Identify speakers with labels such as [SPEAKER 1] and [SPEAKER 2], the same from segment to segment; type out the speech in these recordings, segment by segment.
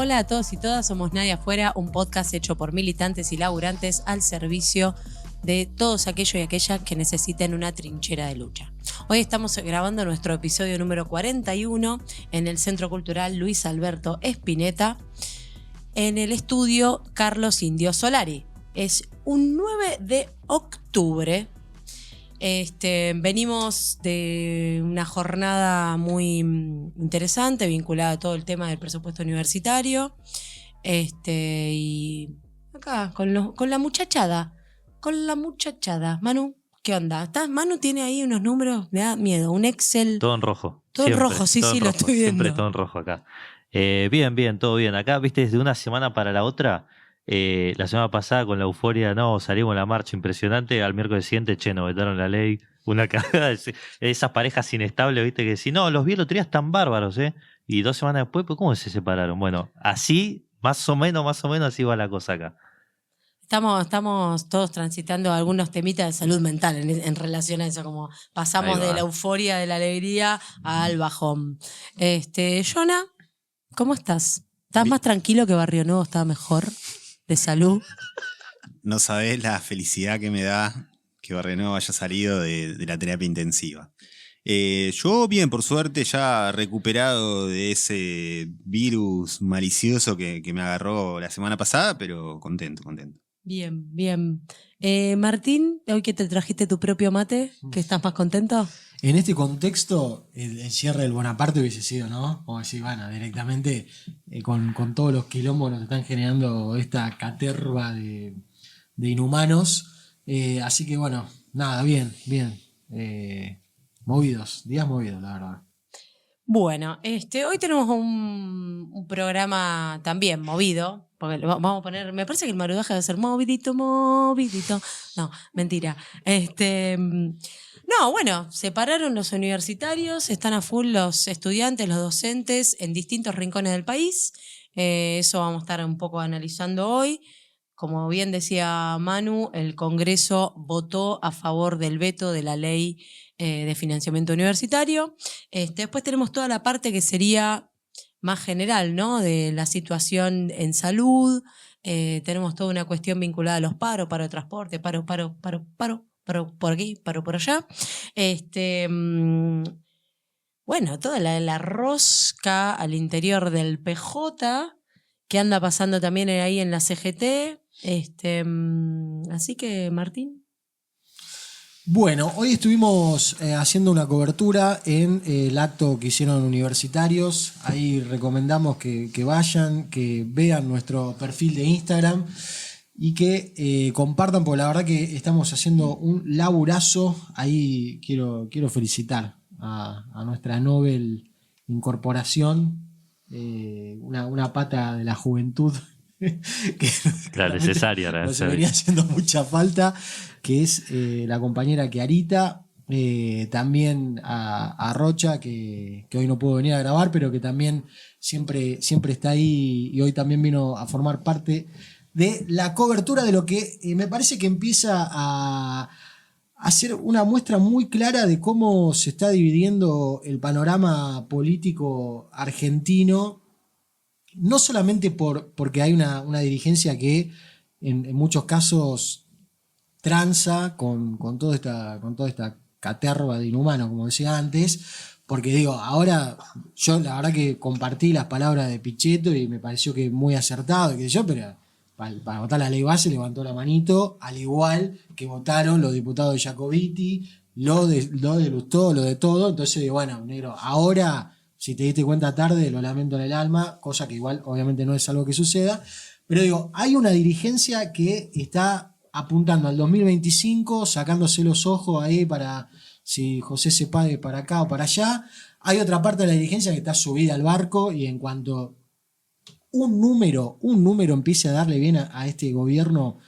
[SPEAKER 1] Hola a todos y todas, somos Nadie Afuera, un podcast hecho por militantes y laburantes al servicio de todos aquellos y aquellas que necesiten una trinchera de lucha. Hoy estamos grabando nuestro episodio número 41 en el Centro Cultural Luis Alberto Spinetta, en el estudio Carlos Indio Solari. Es un 9 de octubre. Venimos de una jornada muy interesante vinculada a todo el tema del presupuesto universitario. Y acá con la muchachada. Manu, ¿qué onda? Manu tiene ahí unos números, me da miedo. Un Excel.
[SPEAKER 2] Todo en rojo.
[SPEAKER 1] Todo siempre, en rojo, sí, lo estoy viendo.
[SPEAKER 2] Siempre todo en rojo acá. Bien, todo bien. Acá, viste, desde una semana para la otra. La semana pasada con la euforia, salimos a la marcha impresionante. Al miércoles siguiente, nos vetaron la ley. Una cagada de esas parejas inestables, viste, que si no, los vi el otro día están bárbaros, y 2 semanas después, pues, ¿cómo se separaron? Bueno, así, más o menos así va la cosa acá.
[SPEAKER 1] Estamos todos transitando algunos temitas de salud mental en relación a eso, como pasamos de la euforia, de la alegría al bajón. Jonah, ¿cómo estás? ¿Estás más tranquilo que Barrio Nuevo? ¿Estás mejor de salud?
[SPEAKER 3] No sabés la felicidad que me da que Barrio Nuevo haya salido de la terapia intensiva. Yo bien, por suerte, ya recuperado de ese virus malicioso que me agarró la semana pasada, pero contento.
[SPEAKER 1] Bien. Martín, hoy que te trajiste tu propio mate, ¿que estás más contento?
[SPEAKER 4] En este contexto, el cierre del Bonaparte hubiese sido, ¿no? Como decir, bueno, directamente con todos los quilombos que nos están generando esta caterva de inhumanos. Así que bueno, nada, bien. Días movidos, la verdad.
[SPEAKER 1] Bueno, hoy tenemos un programa también movido, porque lo vamos a poner, me parece que el marudaje va a ser movidito. No, mentira. Se pararon los universitarios, están a full los estudiantes, los docentes en distintos rincones del país. Eso vamos a estar un poco analizando hoy. Como bien decía Manu, el Congreso votó a favor del veto de la ley de financiamiento universitario. Después tenemos toda la parte que sería más general, ¿no? De la situación en salud. Tenemos toda una cuestión vinculada a los paro de transporte, paro por aquí, paro por allá. Toda la rosca al interior del PJ que anda pasando también ahí en la CGT. Así que, Martín.
[SPEAKER 4] Bueno, hoy estuvimos haciendo una cobertura en el acto que hicieron universitarios. Ahí recomendamos que vayan, que vean nuestro perfil de Instagram y que compartan, porque la verdad que estamos haciendo un laburazo. Ahí quiero felicitar a nuestra Nobel Incorporación, una pata de la juventud.
[SPEAKER 2] Claro, necesaria.
[SPEAKER 4] Nos venía haciendo mucha falta, que es la compañera Chiarita, también a Rocha, que hoy no pudo venir a grabar, pero que también siempre está ahí y hoy también vino a formar parte de la cobertura de lo que me parece que empieza a hacer una muestra muy clara de cómo se está dividiendo el panorama político argentino. No solamente porque hay una dirigencia que en muchos casos tranza con toda esta caterva de inhumanos, como decía antes, porque ahora yo la verdad que compartí las palabras de Pichetto y me pareció que muy acertado, pero para votar la ley base levantó la manito, al igual que votaron los diputados de Jacobiti, lo de Lustó, lo de todo. Entonces, negro, ahora, si te diste cuenta tarde, lo lamento en el alma, cosa que igual obviamente no es algo que suceda, pero hay una dirigencia que está apuntando al 2025, sacándose los ojos ahí para si José se pague para acá o para allá. Hay otra parte de la dirigencia que está subida al barco y en cuanto un número empiece a darle bien a este gobierno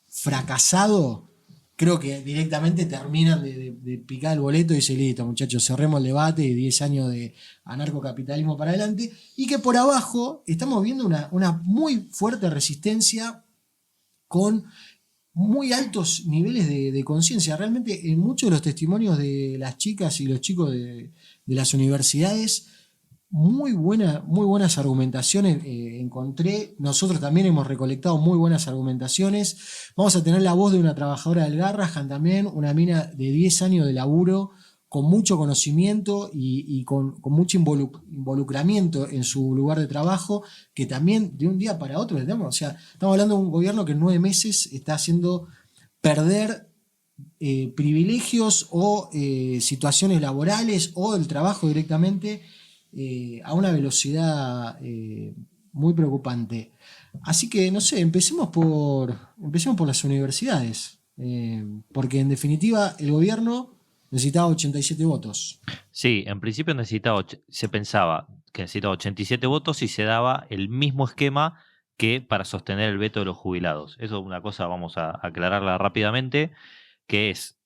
[SPEAKER 4] fracasado, creo que directamente terminan de picar el boleto y dicen, listo, muchachos, cerremos el debate y 10 años de anarcocapitalismo para adelante. Y que por abajo estamos viendo una muy fuerte resistencia con muy altos niveles de conciencia. Realmente en muchos de los testimonios de las chicas y los chicos de las universidades muy buenas argumentaciones. Encontré, nosotros también hemos recolectado muy buenas argumentaciones. Vamos a tener la voz de una trabajadora del Garrahan también, una mina de 10 años de laburo, con mucho conocimiento y con mucho involucramiento en su lugar de trabajo, que también de un día para otro, o sea, estamos hablando de un gobierno que en 9 meses está haciendo perder privilegios o situaciones laborales o el trabajo directamente a una velocidad muy preocupante. Así que, no sé, empecemos por las universidades, porque en definitiva el gobierno necesitaba 87 votos.
[SPEAKER 2] Sí, en principio se pensaba que necesitaba 87 votos y se daba el mismo esquema que para sostener el veto de los jubilados. Eso es una cosa, vamos a aclararla rápidamente, que es: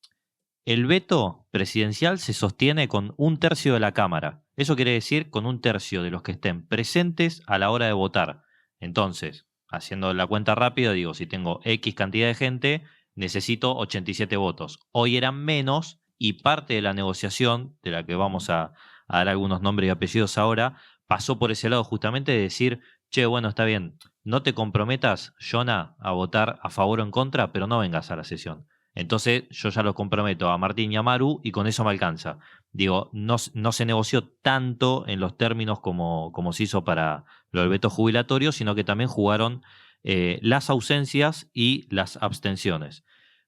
[SPEAKER 2] el veto presidencial se sostiene con 1/3 de la Cámara. Eso quiere decir con 1/3 de los que estén presentes a la hora de votar. Entonces, haciendo la cuenta rápida, digo, si tengo X cantidad de gente, necesito 87 votos. Hoy eran menos y parte de la negociación, de la que vamos a dar algunos nombres y apellidos ahora, pasó por ese lado justamente de decir, che, bueno, está bien, no te comprometas, Jonah, a votar a favor o en contra, pero no vengas a la sesión. Entonces yo ya los comprometo a Martín y a Maru y con eso me alcanza. Digo, no se negoció tanto en los términos como se hizo para lo del veto jubilatorio, sino que también jugaron las ausencias y las abstenciones.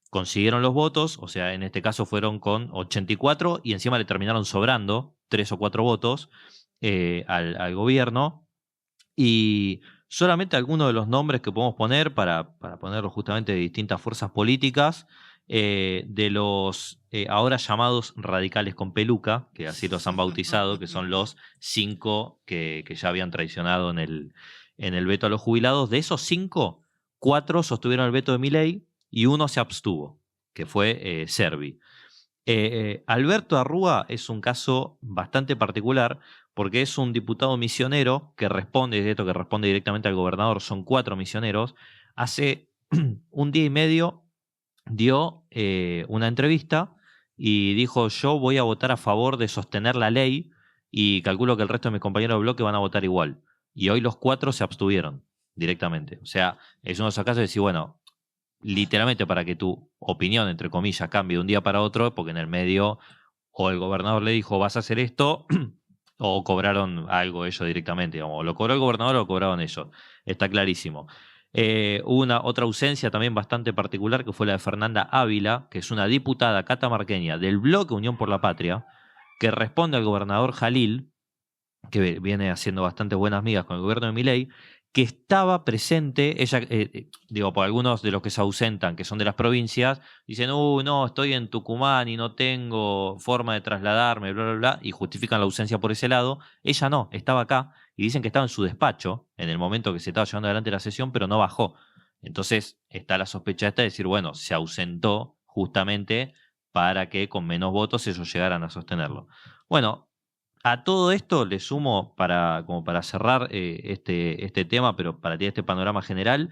[SPEAKER 2] Consiguieron los votos, o sea, en este caso fueron con 84 y encima le terminaron sobrando 3 o 4 votos al gobierno. Y solamente algunos de los nombres que podemos poner para ponerlos justamente de distintas fuerzas políticas, de los ahora llamados radicales con peluca, que así los han bautizado, que son los 5 que ya habían traicionado en el veto a los jubilados. De esos 5, 4 sostuvieron el veto de Milei y 1 se abstuvo, que fue Servi. Alberto Arrúa es un caso bastante particular porque es un diputado misionero que responde directamente al gobernador. Son 4 misioneros. Hace un día y medio dio una entrevista y dijo: yo voy a votar a favor de sostener la ley y calculo que el resto de mis compañeros de bloque van a votar igual. Y hoy los 4 se abstuvieron directamente. O sea, es uno de esos casos de decir, bueno, literalmente para que tu opinión, entre comillas, cambie de un día para otro, porque en el medio o el gobernador le dijo vas a hacer esto o cobraron algo ellos directamente, digamos, o lo cobró el gobernador o lo cobraron ellos, está clarísimo. Hubo una otra ausencia también bastante particular que fue la de Fernanda Ávila, que es una diputada catamarqueña del bloque Unión por la Patria, que responde al gobernador Jalil, que viene haciendo bastante buenas migas con el gobierno de Milei, que estaba presente. Ella, por algunos de los que se ausentan, que son de las provincias, dicen, no, estoy en Tucumán y no tengo forma de trasladarme, bla, bla, bla, y justifican la ausencia por ese lado. Ella no, estaba acá, y dicen que estaba en su despacho en el momento que se estaba llevando adelante la sesión, pero no bajó. Entonces está la sospecha esta de decir, bueno, se ausentó justamente para que con menos votos ellos llegaran a sostenerlo. Bueno, a todo esto le sumo, como para cerrar este tema, pero para tirar este panorama general,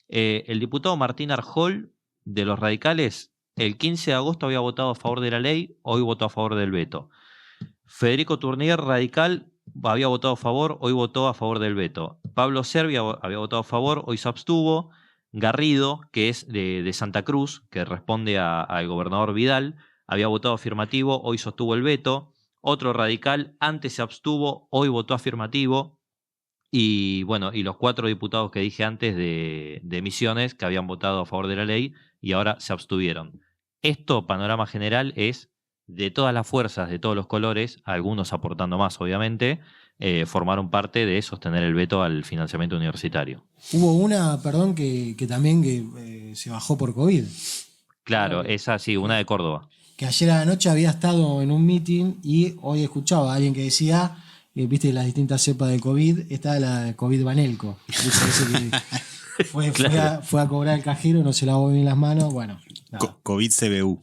[SPEAKER 2] el diputado Martín Arjol, de los radicales, el 15 de agosto había votado a favor de la ley, hoy votó a favor del veto. Federico Tournier, radical, había votado a favor, hoy votó a favor del veto. Pablo Servi había votado a favor, hoy se abstuvo. Garrido, que es de Santa Cruz, que responde al gobernador Vidal, había votado afirmativo, hoy sostuvo el veto. Otro radical antes se abstuvo, hoy votó afirmativo. Y bueno, y los 4 diputados que dije antes de Misiones, que habían votado a favor de la ley y ahora se abstuvieron. Esto, panorama general, es de todas las fuerzas, de todos los colores, algunos aportando más, obviamente, formaron parte de sostener el veto al financiamiento universitario.
[SPEAKER 4] Hubo una, perdón, que también se bajó por COVID.
[SPEAKER 2] Claro, esa sí, una de Córdoba.
[SPEAKER 4] Que ayer a la noche había estado en un meeting y hoy escuchaba a alguien que decía, viste las distintas cepas de COVID, está la COVID Banelco. Fue a cobrar el cajero, no se lavó bien las manos, bueno.
[SPEAKER 3] COVID CBU.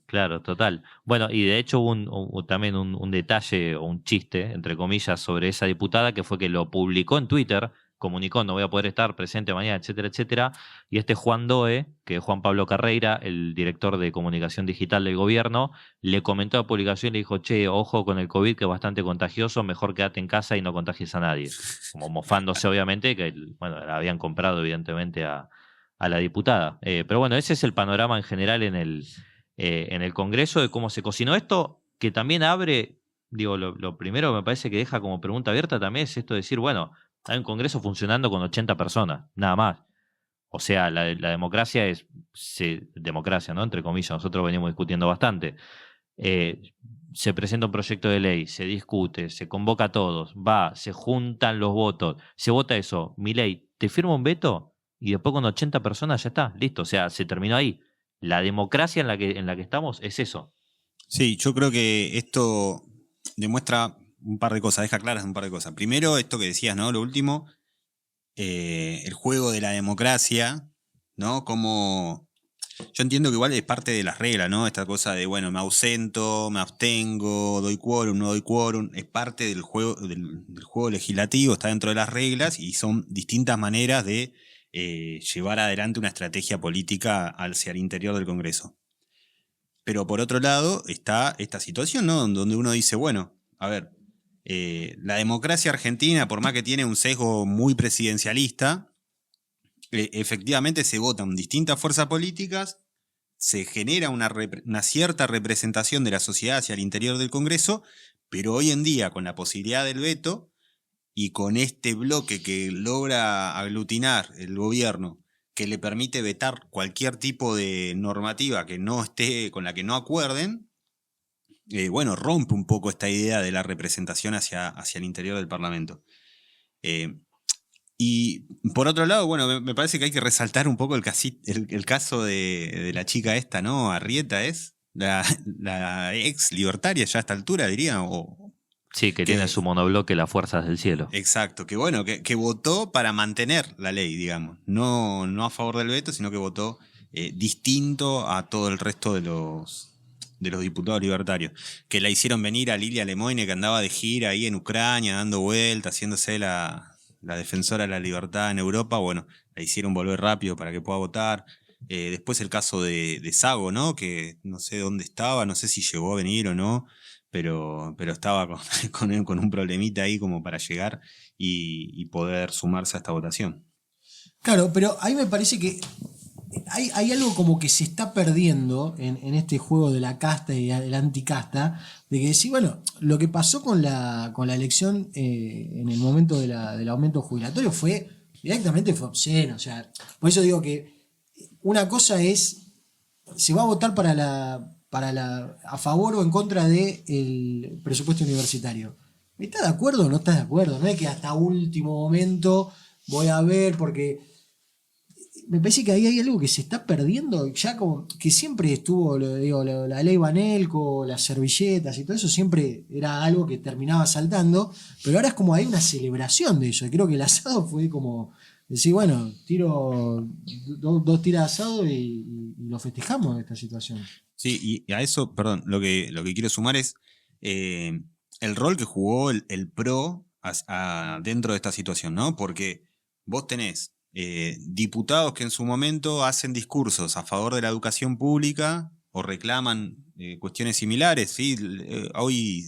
[SPEAKER 2] Claro, total. Bueno, y de hecho hubo también un detalle o un chiste, entre comillas, sobre esa diputada, que fue que lo publicó en Twitter comunicó no voy a poder estar presente mañana, etcétera, etcétera. Y Juan Doe, que es Juan Pablo Carreira, el director de comunicación digital del gobierno, le comentó a la publicación y le dijo, che, ojo con el COVID, que es bastante contagioso, mejor quédate en casa y no contagies a nadie. Como mofándose, obviamente, que bueno, la habían comprado, evidentemente, a la diputada. Pero bueno, ese es el panorama en general en el Congreso de cómo se cocinó esto, que también abre, digo, lo primero que me parece que deja como pregunta abierta también es esto de decir, bueno, hay un Congreso funcionando con 80 personas, nada más. O sea, la democracia es democracia, ¿no? Entre comillas, nosotros venimos discutiendo bastante. Se presenta un proyecto de ley, se discute, se convoca a todos, se juntan los votos, se vota eso. Milei, te firma un veto y después con 80 personas ya está, listo. O sea, se terminó ahí. La democracia en la que estamos es eso.
[SPEAKER 3] Sí, yo creo que esto demuestra un par de cosas, deja claras un par de cosas. Primero, esto que decías, ¿no? Lo último, el juego de la democracia, ¿no? Como yo entiendo que igual es parte de las reglas, ¿no? Esta cosa de, bueno, me ausento, me abstengo, doy quórum, no doy quórum, es parte del juego, del juego legislativo, está dentro de las reglas y son distintas maneras de llevar adelante una estrategia política hacia el interior del Congreso. Pero por otro lado está esta situación, ¿no? Donde uno dice, bueno, a ver, la democracia argentina, por más que tiene un sesgo muy presidencialista, efectivamente se votan distintas fuerzas políticas, se genera una cierta representación de la sociedad hacia el interior del Congreso, pero hoy en día con la posibilidad del veto y con este bloque que logra aglutinar el gobierno, que le permite vetar cualquier tipo de normativa que no esté, con la que no acuerden, bueno, rompe un poco esta idea de la representación hacia el interior del Parlamento. Y por otro lado, bueno, me parece que hay que resaltar un poco el caso de la chica esta, ¿no? Arrieta es, la ex libertaria ya a esta altura, diría,
[SPEAKER 2] sí, que tiene su monobloque Las Fuerzas del Cielo.
[SPEAKER 3] Exacto, que bueno, que votó para mantener la ley, digamos. No a favor del veto, sino que votó distinto a todo el resto de los diputados libertarios. Que la hicieron venir a Lilia Lemoyne, que andaba de gira ahí en Ucrania, dando vueltas, haciéndose la defensora de la libertad en Europa. Bueno, la hicieron volver rápido para que pueda votar. Después el caso de Sago, ¿no? Que no sé dónde estaba, no sé si llegó a venir o no. Pero estaba con un problemita ahí como para llegar y poder sumarse a esta votación.
[SPEAKER 4] Claro, pero ahí me parece que hay algo como que se está perdiendo en este juego de la casta y el anticasta, de que decir, bueno, lo que pasó con la elección en el momento del aumento jubilatorio directamente fue obsceno. O sea, por eso digo que una cosa es, se va a votar a favor o en contra del presupuesto universitario. ¿Estás de acuerdo o no estás de acuerdo? No es que hasta último momento voy a ver, porque me parece que ahí hay algo que se está perdiendo, ya como que siempre estuvo, la ley Banelco, las servilletas y todo eso siempre era algo que terminaba saltando, pero ahora es como hay una celebración de eso, y creo que el asado fue como decir, bueno, tiro dos tiras de asado y lo festejamos de esta situación.
[SPEAKER 3] Sí, y a eso, perdón, lo que quiero sumar es el rol que jugó el PRO dentro de esta situación, ¿no? Porque vos tenés diputados que en su momento hacen discursos a favor de la educación pública o reclaman cuestiones similares, ¿sí? Hoy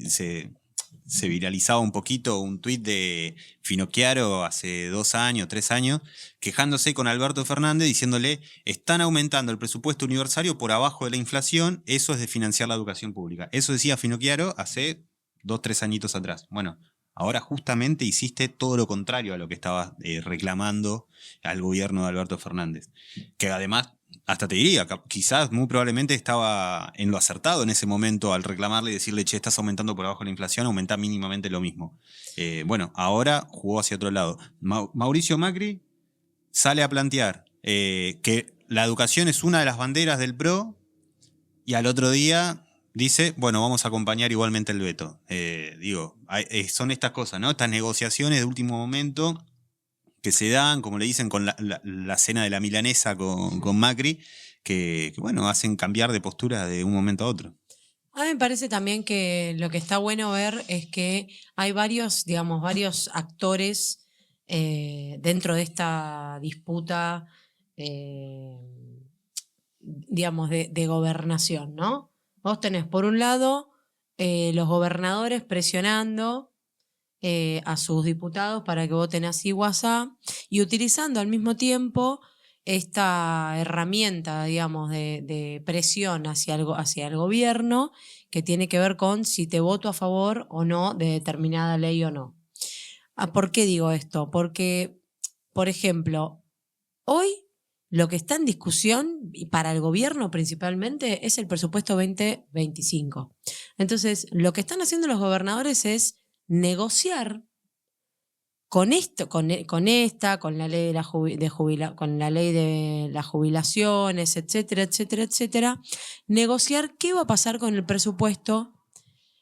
[SPEAKER 3] se viralizaba un poquito un tuit de Finocchiaro hace 2 años, 3 años, quejándose con Alberto Fernández, diciéndole, están aumentando el presupuesto universitario por abajo de la inflación, eso es de financiar la educación pública. Eso decía Finocchiaro hace 2, 3 añitos atrás. Bueno, ahora justamente hiciste todo lo contrario a lo que estaba reclamando al gobierno de Alberto Fernández. Que además, hasta te diría, quizás muy probablemente estaba en lo acertado en ese momento al reclamarle y decirle, che, estás aumentando por abajo la inflación, aumenta mínimamente lo mismo. Bueno, ahora jugó hacia otro lado. Mauricio Macri sale a plantear que la educación es una de las banderas del PRO y al otro día dice, bueno, vamos a acompañar igualmente el veto. Son estas cosas, ¿no? Estas negociaciones de último momento que se dan, como le dicen, con la cena de la milanesa con Macri, que bueno, hacen cambiar de postura de un momento a otro.
[SPEAKER 1] A mí me parece también que lo que está bueno ver es que hay varios actores dentro de esta disputa, digamos, de gobernación, ¿no? Vos tenés, por un lado, los gobernadores presionando a sus diputados para que voten así o asá, y utilizando al mismo tiempo esta herramienta, digamos, de presión hacia el gobierno, que tiene que ver con si te voto a favor o no de determinada ley o no. ¿Por qué digo esto? Porque, por ejemplo, hoy lo que está en discusión, y para el gobierno principalmente, es el presupuesto 2025. Entonces, lo que están haciendo los gobernadores es negociar con esto, con la ley con la ley de las jubilaciones, etcétera, etcétera, etcétera, negociar qué va a pasar con el presupuesto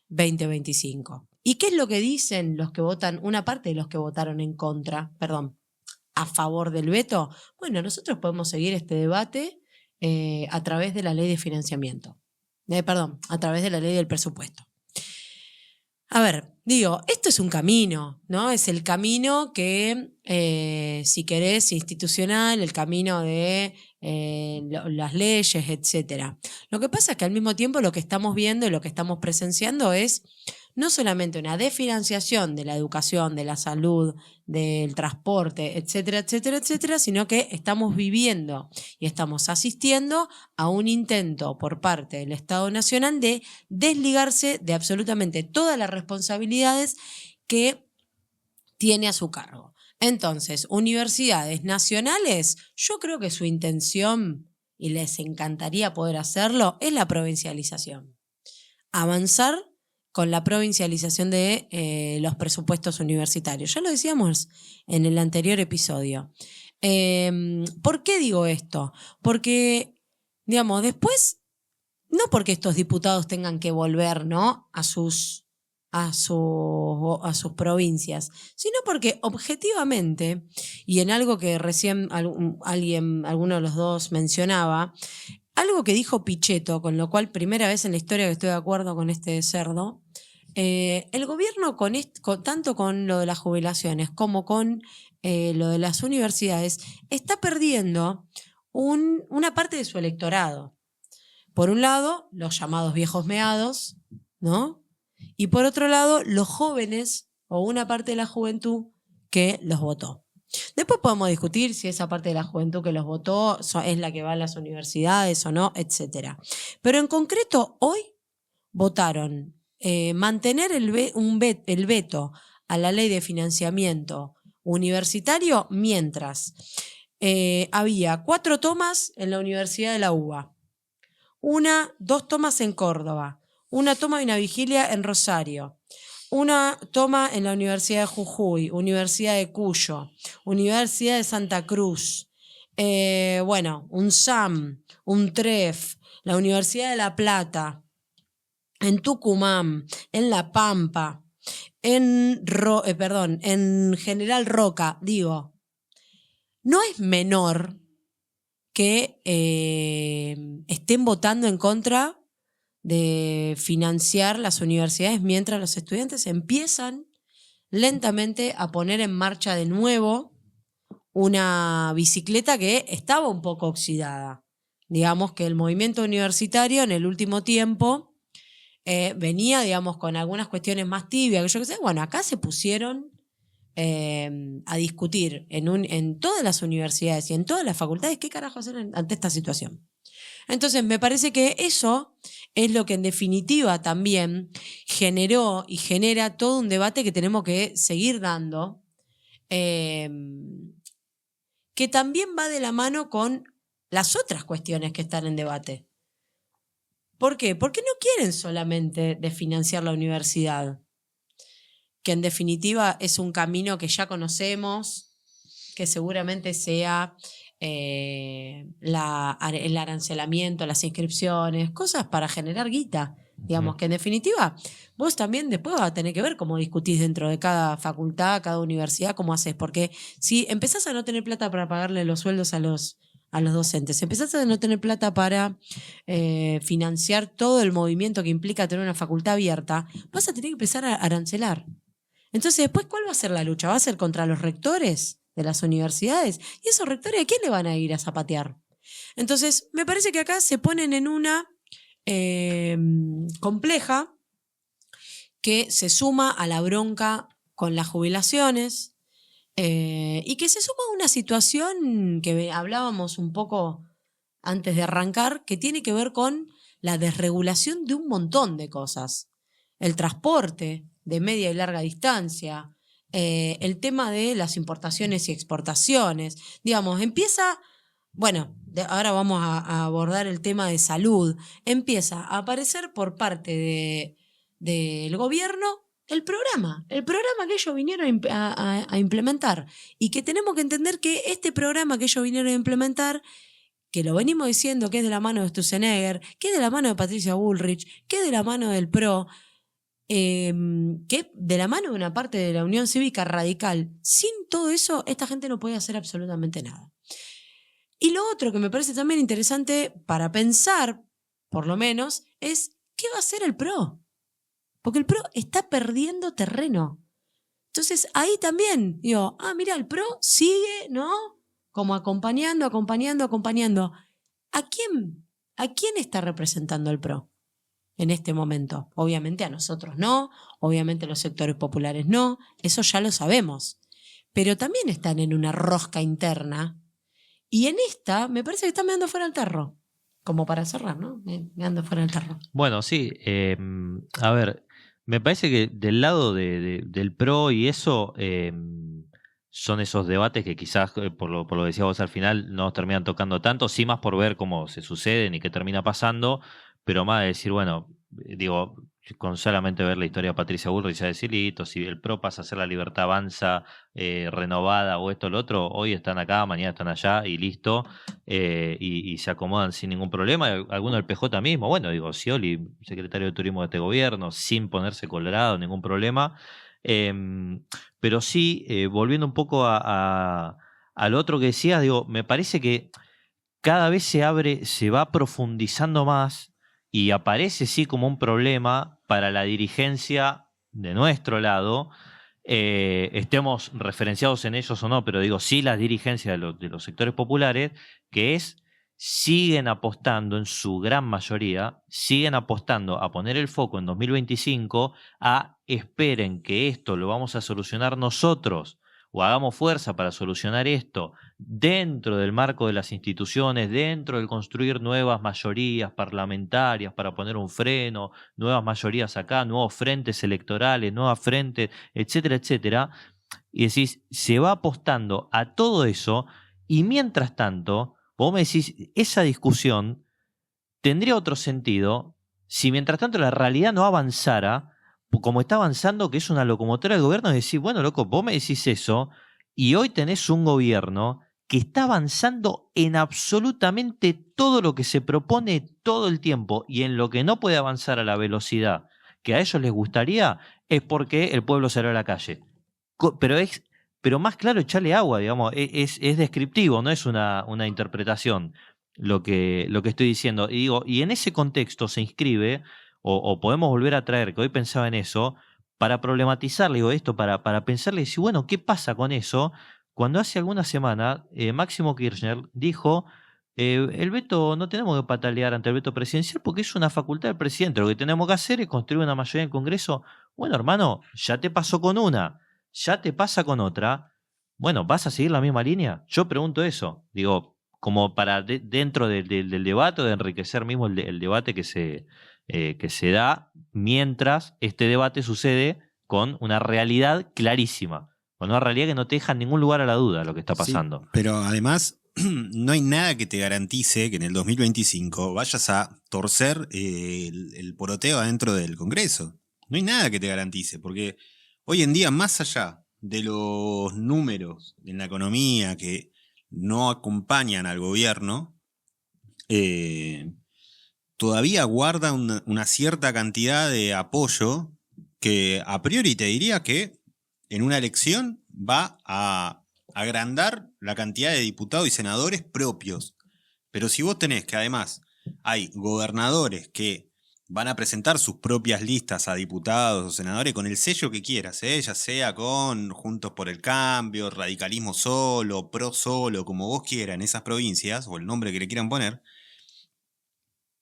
[SPEAKER 1] 2025. ¿Y qué es lo que dicen los que votan, una parte de los que votaron a favor del veto? Bueno, nosotros podemos seguir este debate a través de la ley de financiamiento. A través de la ley del presupuesto. A ver, digo, esto es un camino, ¿no? Es el camino que, si querés, institucional, el camino de las leyes, etcétera. Lo que pasa es que al mismo tiempo lo que estamos viendo y lo que estamos presenciando es no solamente una desfinanciación de la educación, de la salud, del transporte, etcétera, etcétera, etcétera, sino que estamos viviendo y estamos asistiendo a un intento por parte del Estado Nacional de desligarse de absolutamente todas las responsabilidades que tiene a su cargo. Entonces, universidades nacionales, yo creo que su intención, y les encantaría poder hacerlo, es la provincialización. Avanzar con la provincialización de los presupuestos universitarios. Ya lo decíamos en el anterior episodio. ¿Por qué digo esto? Porque, digamos, después, no porque estos diputados tengan que volver, ¿no?, a sus provincias, sino porque objetivamente, y en algo que recién alguno de los dos mencionaba, algo que dijo Pichetto, con lo cual primera vez en la historia que estoy de acuerdo con este cerdo, el gobierno tanto con lo de las jubilaciones como con lo de las universidades está perdiendo una parte de su electorado. Por un lado, los llamados viejos meados, ¿no? Y por otro lado, los jóvenes o una parte de la juventud que los votó. Después podemos discutir si esa parte de la juventud que los votó es la que va a las universidades o no, etcétera. Pero en concreto, hoy votaron mantener el veto a la ley de financiamiento universitario mientras había 4 tomas en la Universidad de la UBA, 2 tomas en Córdoba, 1 toma y una vigilia en Rosario, 1 toma en la Universidad de Jujuy, Universidad de Cuyo, Universidad de Santa Cruz, un SAM, un TREF, la Universidad de La Plata, en Tucumán, en La Pampa, en General Roca. Digo, no es menor que estén votando en contra de financiar las universidades mientras los estudiantes empiezan lentamente a poner en marcha de nuevo una bicicleta que estaba un poco oxidada. Digamos que el movimiento universitario en el último tiempo venía, digamos, con algunas cuestiones más tibias, que yo qué sé. Bueno, acá se pusieron a discutir en todas las universidades y en todas las facultades qué carajo hacer ante esta situación. Entonces, me parece que eso es lo que en definitiva también generó y genera todo un debate que tenemos que seguir dando, que también va de la mano con las otras cuestiones que están en debate. ¿Por qué? Porque no quieren solamente desfinanciar la universidad, que en definitiva es un camino que ya conocemos, que seguramente sea el arancelamiento, las inscripciones, cosas para generar guita. Digamos que en definitiva vos también después vas a tener que ver cómo discutís dentro de cada facultad, cada universidad, cómo haces. Porque si empezás a no tener plata para pagarle los sueldos a los docentes, empezás a no tener plata para financiar todo el movimiento que implica tener una facultad abierta, vas a tener que empezar a arancelar. Entonces, después, ¿cuál va a ser la lucha? ¿Va a ser contra los rectores de las universidades? ¿Y esos rectores a quién le van a ir a zapatear? Entonces, me parece que acá se ponen en una compleja que se suma a la bronca con las jubilaciones y que se suma a una situación que hablábamos un poco antes de arrancar, que tiene que ver con la desregulación de un montón de cosas. El transporte de media y larga distancia, el tema de las importaciones y exportaciones. Digamos, empieza, bueno, ahora vamos a abordar el tema de salud, empieza a aparecer por parte del gobierno el programa que ellos vinieron a implementar, y que tenemos que entender que este programa que ellos vinieron a implementar, que lo venimos diciendo que es de la mano de Sturzenegger, que es de la mano de Patricia Bullrich, que es de la mano del PRO, que de la mano de una parte de la Unión Cívica Radical. Sin todo eso, esta gente no puede hacer absolutamente nada. Y lo otro que me parece también interesante para pensar, por lo menos, es ¿qué va a hacer el PRO? Porque el PRO está perdiendo terreno. Entonces ahí también digo, mira, el PRO sigue, ¿no? Como acompañando. ¿A quién está representando el PRO en este momento? Obviamente a nosotros no, obviamente a los sectores populares no, eso ya lo sabemos. Pero también están en una rosca interna, y en esta me parece que están meando fuera del tarro. Como para cerrar, ¿no? Meando fuera del tarro.
[SPEAKER 2] Bueno, sí, a ver, me parece que del lado del PRO y eso son esos debates que quizás, por lo que decías vos al final, no nos terminan tocando tanto, sí más por ver cómo se suceden y qué termina pasando, pero más de decir, bueno, digo, con solamente ver la historia de Patricia Bullrich ya decir, listo, si el PRO pasa a ser la Libertad Avanza renovada o esto o lo otro, hoy están acá, mañana están allá y listo, y se acomodan sin ningún problema. Algunos del PJ mismo, bueno, digo, Scioli, secretario de Turismo de este gobierno, sin ponerse colorado, ningún problema. Pero sí, volviendo un poco al otro que decías, digo, me parece que cada vez se va profundizando más y aparece sí como un problema para la dirigencia de nuestro lado, estemos referenciados en ellos o no, pero digo, sí las dirigencias de los sectores populares, que siguen apostando en su gran mayoría, siguen apostando a poner el foco en 2025, esperen que esto lo vamos a solucionar nosotros, o hagamos fuerza para solucionar esto dentro del marco de las instituciones, dentro del construir nuevas mayorías parlamentarias para poner un freno, nuevas mayorías acá, nuevos frentes electorales, nuevas frentes, etcétera, etcétera. Y decís, se va apostando a todo eso, y mientras tanto, vos me decís, esa discusión tendría otro sentido si mientras tanto la realidad no avanzara como está avanzando, que es una locomotora del gobierno, es decir, bueno, loco, vos me decís eso, y hoy tenés un gobierno que está avanzando en absolutamente todo lo que se propone todo el tiempo, y en lo que no puede avanzar a la velocidad que a ellos les gustaría, es porque el pueblo salió a la calle. Pero más claro, echarle agua, digamos, es descriptivo, no es una interpretación lo que estoy diciendo. Y digo, y en ese contexto se inscribe, o podemos volver a traer, que hoy pensaba en eso, para problematizarle, digo, esto, para pensarle y decir, bueno, ¿qué pasa con eso? Cuando hace algunas semanas Máximo Kirchner dijo, el veto, no tenemos que patalear ante el veto presidencial porque es una facultad del presidente, lo que tenemos que hacer es construir una mayoría en el Congreso. Bueno, hermano, ya te pasó con una, ya te pasa con otra, bueno, ¿vas a seguir la misma línea? Yo pregunto eso, digo, como para dentro del debate, de enriquecer mismo el debate que se da mientras este debate sucede con una realidad clarísima, con una realidad que no te deja en ningún lugar a la duda lo que está pasando.
[SPEAKER 3] Sí, pero además no hay nada que te garantice que en el 2025 vayas a torcer el poroteo adentro del Congreso. No hay nada que te garantice, porque hoy en día, más allá de los números en la economía que no acompañan al gobierno, todavía guarda una cierta cantidad de apoyo que a priori te diría que en una elección va a agrandar la cantidad de diputados y senadores propios. Pero si vos tenés que además hay gobernadores que van a presentar sus propias listas a diputados o senadores con el sello que quieras, ya sea con Juntos por el Cambio, Radicalismo Solo, PRO Solo, como vos quieras en esas provincias, o el nombre que le quieran poner.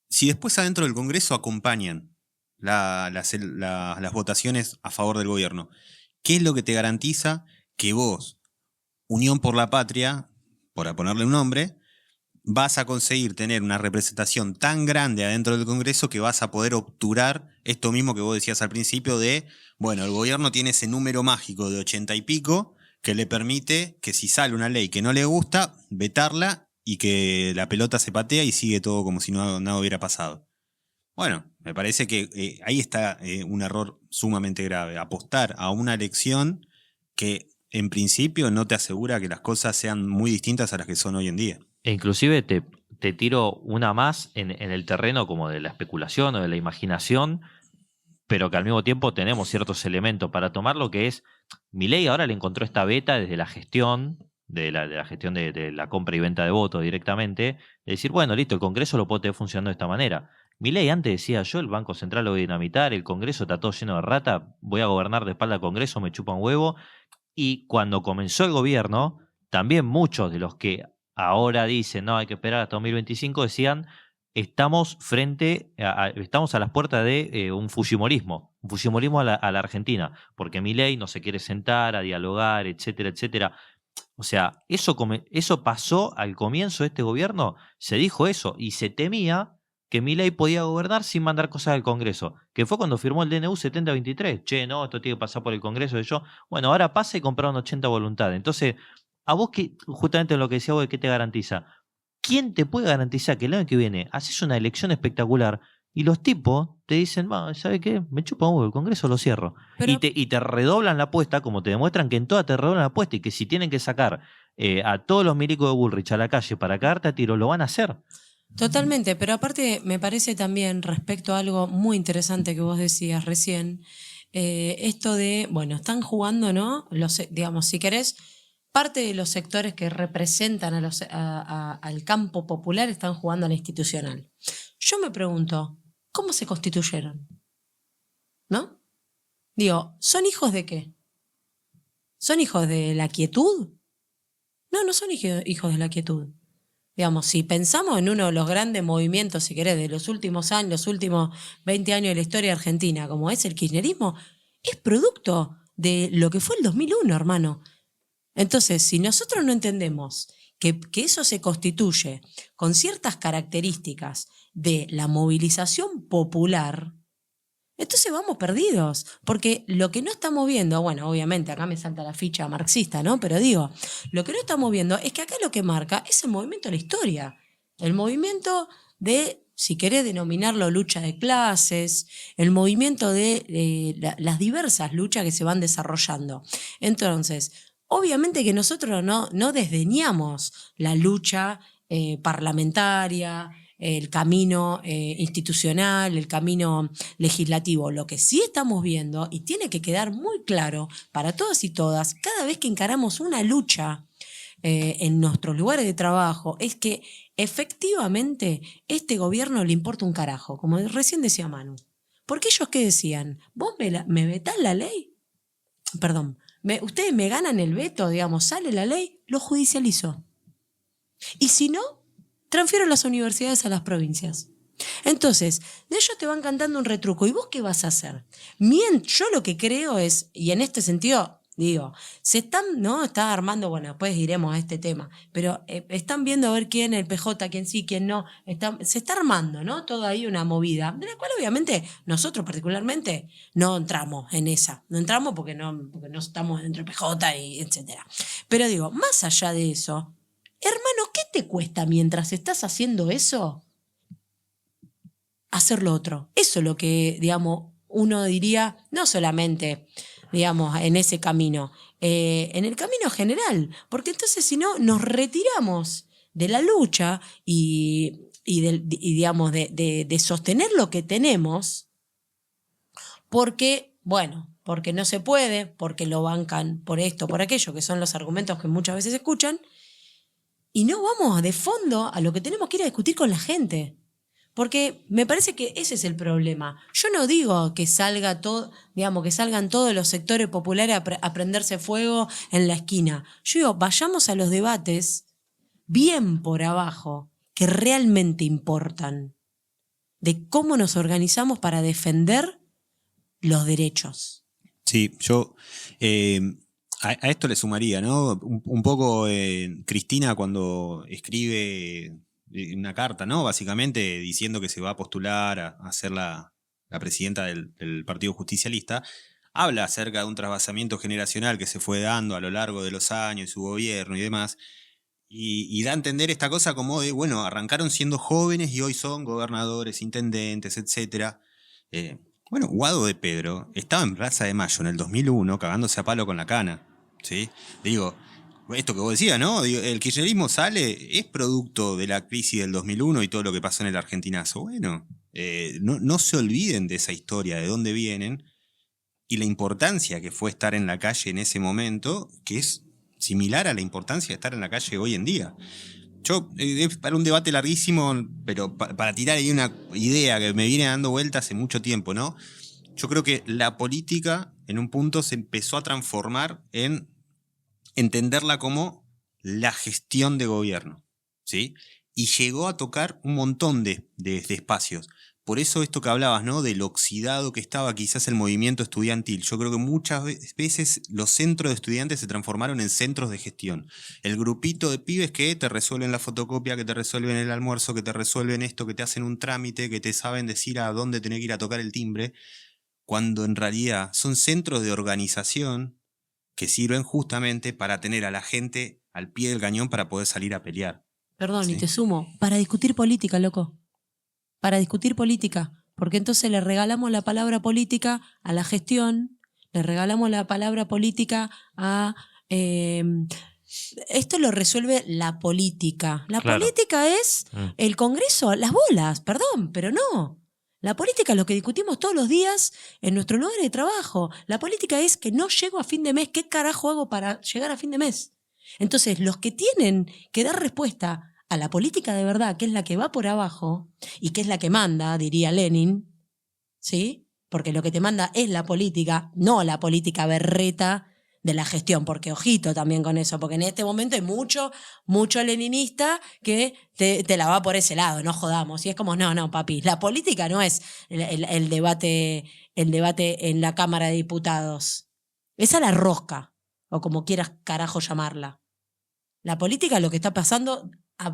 [SPEAKER 3] Si después adentro del Congreso acompañan las votaciones a favor del gobierno, ¿qué es lo que te garantiza que vos, Unión por la Patria, por ponerle un nombre, vas a conseguir tener una representación tan grande adentro del Congreso que vas a poder obturar esto mismo que vos decías al principio de, bueno, el gobierno tiene ese número mágico de 80 y pico que le permite que si sale una ley que no le gusta, vetarla y que la pelota se patea y sigue todo como si nada hubiera pasado? Bueno, me parece que ahí está un error sumamente grave, apostar a una elección que en principio no te asegura que las cosas sean muy distintas a las que son hoy en día.
[SPEAKER 2] E inclusive te tiro una más en el terreno como de la especulación o de la imaginación, pero que al mismo tiempo tenemos ciertos elementos para tomarlo, que es, Milei ahora le encontró esta beta desde la gestión, de la gestión de la compra y venta de votos directamente, de decir, bueno, listo, el Congreso lo puedo tener funcionando de esta manera. Milei antes decía, yo el Banco Central lo voy a dinamitar, el Congreso está todo lleno de rata, voy a gobernar de espalda al Congreso, me chupa un huevo. Y cuando comenzó el gobierno, también muchos de los que ahora dicen, no, hay que esperar hasta 2025, decían, estamos a las puertas de un fujimorismo a la Argentina, porque Milei no se quiere sentar a dialogar, etcétera, etcétera. O sea, eso pasó al comienzo de este gobierno, se dijo eso, y se temía que Milei podía gobernar sin mandar cosas al Congreso, que fue cuando firmó el DNU 7023. Che, no, esto tiene que pasar por el Congreso. Bueno, ahora pasa y compraron 80 voluntades. Entonces, a vos, justamente en lo que decía vos, ¿qué te garantiza? ¿Quién te puede garantizar que el año que viene haces una elección espectacular y los tipos te dicen, ¿sabe qué? Me chupa un huevo, el Congreso lo cierro.
[SPEAKER 1] Pero,
[SPEAKER 2] Y te redoblan la apuesta, como te demuestran que en todas te redoblan la apuesta, y que si tienen que sacar a todos los milicos de Bullrich a la calle para cagarte a tiro, lo van a hacer.
[SPEAKER 1] totalmente, pero aparte me parece también respecto a algo muy interesante que vos decías recién, esto de, bueno, están jugando, ¿no? Digamos, si querés, parte de los sectores que representan al campo popular están jugando a la institucional. Yo me pregunto, ¿cómo se constituyeron? ¿No? Digo, ¿son hijos de qué? ¿Son hijos de la quietud? No son hijos de la quietud. Digamos, si pensamos en uno de los grandes movimientos, si querés, de los últimos años, los últimos 20 años de la historia argentina, como es el kirchnerismo, es producto de lo que fue el 2001, hermano. Entonces, si nosotros no entendemos que eso se constituye con ciertas características de la movilización popular, entonces vamos perdidos, porque lo que no estamos viendo, bueno, obviamente acá me salta la ficha marxista, ¿no? Pero digo, lo que no estamos viendo es que acá lo que marca es el movimiento de la historia, el movimiento de, si querés denominarlo, lucha de clases, el movimiento de las diversas luchas que se van desarrollando. Entonces, obviamente que nosotros no desdeñamos la lucha parlamentaria, el camino institucional, el camino legislativo. Lo que sí estamos viendo, y tiene que quedar muy claro para todas y todas, cada vez que encaramos una lucha en nuestros lugares de trabajo, es que efectivamente este gobierno le importa un carajo, como recién decía Manu. Porque ellos, ¿qué decían? ¿Vos me vetás la ley? Perdón. Ustedes me ganan el veto, digamos, sale la ley, lo judicializo. Y si no, transfiero las universidades a las provincias. Entonces, de ellos te van cantando un retruco. ¿Y vos qué vas a hacer? Yo lo que creo es, y en este sentido, digo, está armando, bueno, después iremos a este tema, pero están viendo a ver quién, el PJ, quién sí, quién no. Se está armando, ¿no? Toda ahí una movida, de la cual obviamente nosotros particularmente no entramos en esa. No entramos porque no estamos dentro del PJ y etcétera. Pero digo, más allá de eso, hermano, ¿qué te cuesta mientras estás haciendo eso? Hacer lo otro. Eso es lo que, digamos, uno diría, no solamente, digamos, en ese camino, en el camino general. Porque entonces, si no, nos retiramos de la lucha y digamos, de sostener lo que tenemos, porque, bueno, porque no se puede, porque lo bancan por esto, por aquello, que son los argumentos que muchas veces escuchan, y no vamos de fondo a lo que tenemos que ir a discutir con la gente. Porque me parece que ese es el problema. Yo no digo que salga todo, digamos, que salgan todos los sectores populares a prenderse fuego en la esquina. Yo digo, vayamos a los debates bien por abajo, que realmente importan, de cómo nos organizamos para defender los derechos.
[SPEAKER 3] Sí, yo a esto le sumaría, ¿no? Un poco Cristina cuando escribe una carta, ¿no? Básicamente diciendo que se va a postular a ser la presidenta del Partido Justicialista, habla acerca de un trasvasamiento generacional que se fue dando a lo largo de los años, su gobierno y demás, y da a entender esta cosa como de, bueno, arrancaron siendo jóvenes y hoy son gobernadores, intendentes, etc. Bueno, Guado de Pedro estaba en Plaza de Mayo en el 2001 cagándose a palo con la cana, ¿sí? Digo, esto que vos decías, ¿no? Digo, el kirchnerismo sale, es producto de la crisis del 2001 y todo lo que pasó en el argentinazo. Bueno, no se olviden de esa historia, de dónde vienen y la importancia que fue estar en la calle en ese momento, que es similar a la importancia de estar en la calle hoy en día. Yo, para un debate larguísimo, pero para tirar ahí una idea que me viene dando vuelta hace mucho tiempo, ¿no? Yo creo que la política, en un punto, se empezó a transformar en entenderla como la gestión de gobierno, ¿sí? Y llegó a tocar un montón de espacios. Por eso esto que hablabas, ¿no? Del oxidado que estaba quizás el movimiento estudiantil. Yo creo que muchas veces los centros de estudiantes se transformaron en centros de gestión. El grupito de pibes que te resuelven la fotocopia, que te resuelven el almuerzo, que te resuelven esto, que te hacen un trámite, que te saben decir a dónde tenés que ir a tocar el timbre, cuando en realidad son centros de organización que sirven justamente para tener a la gente al pie del cañón para poder salir a pelear.
[SPEAKER 1] Perdón,
[SPEAKER 3] ¿Sí?
[SPEAKER 1] y te sumo, para discutir política, loco. Para discutir política. Porque entonces le regalamos la palabra política a la gestión, le regalamos la palabra política a... esto lo resuelve la política. La
[SPEAKER 2] Claro.
[SPEAKER 1] política es el Congreso, las bolas, perdón, pero no. La política es lo que discutimos todos los días en nuestro lugar de trabajo. La política es que no llego a fin de mes. ¿Qué carajo hago para llegar a fin de mes? Entonces, los que tienen que dar respuesta a la política de verdad, que es la que va por abajo y que es la que manda, diría Lenin, ¿sí? Porque lo que te manda es la política, no la política berreta de la gestión, porque ojito también con eso, porque en este momento hay mucho leninista que te la va por ese lado, no jodamos. Y es como, no, papi, la política no es el debate en la Cámara de Diputados. Esa es la rosca, o como quieras carajo llamarla. La política es lo que está pasando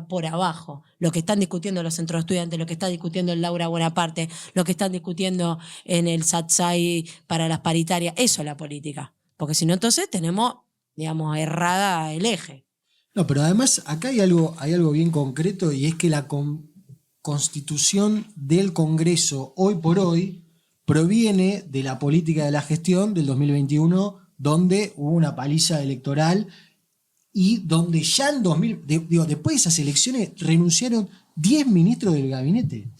[SPEAKER 1] por abajo, lo que están discutiendo los centros de estudiantes, lo que está discutiendo el Laura Bonaparte, lo que están discutiendo en el Satsai para las paritarias, eso es la política. Porque si no, entonces tenemos, digamos, errada el eje.
[SPEAKER 4] No, pero además acá hay algo bien concreto y es que la constitución del Congreso hoy por hoy proviene de la política de la gestión del 2021, donde hubo una paliza electoral y donde ya en después de esas elecciones renunciaron 10 ministros del gabinete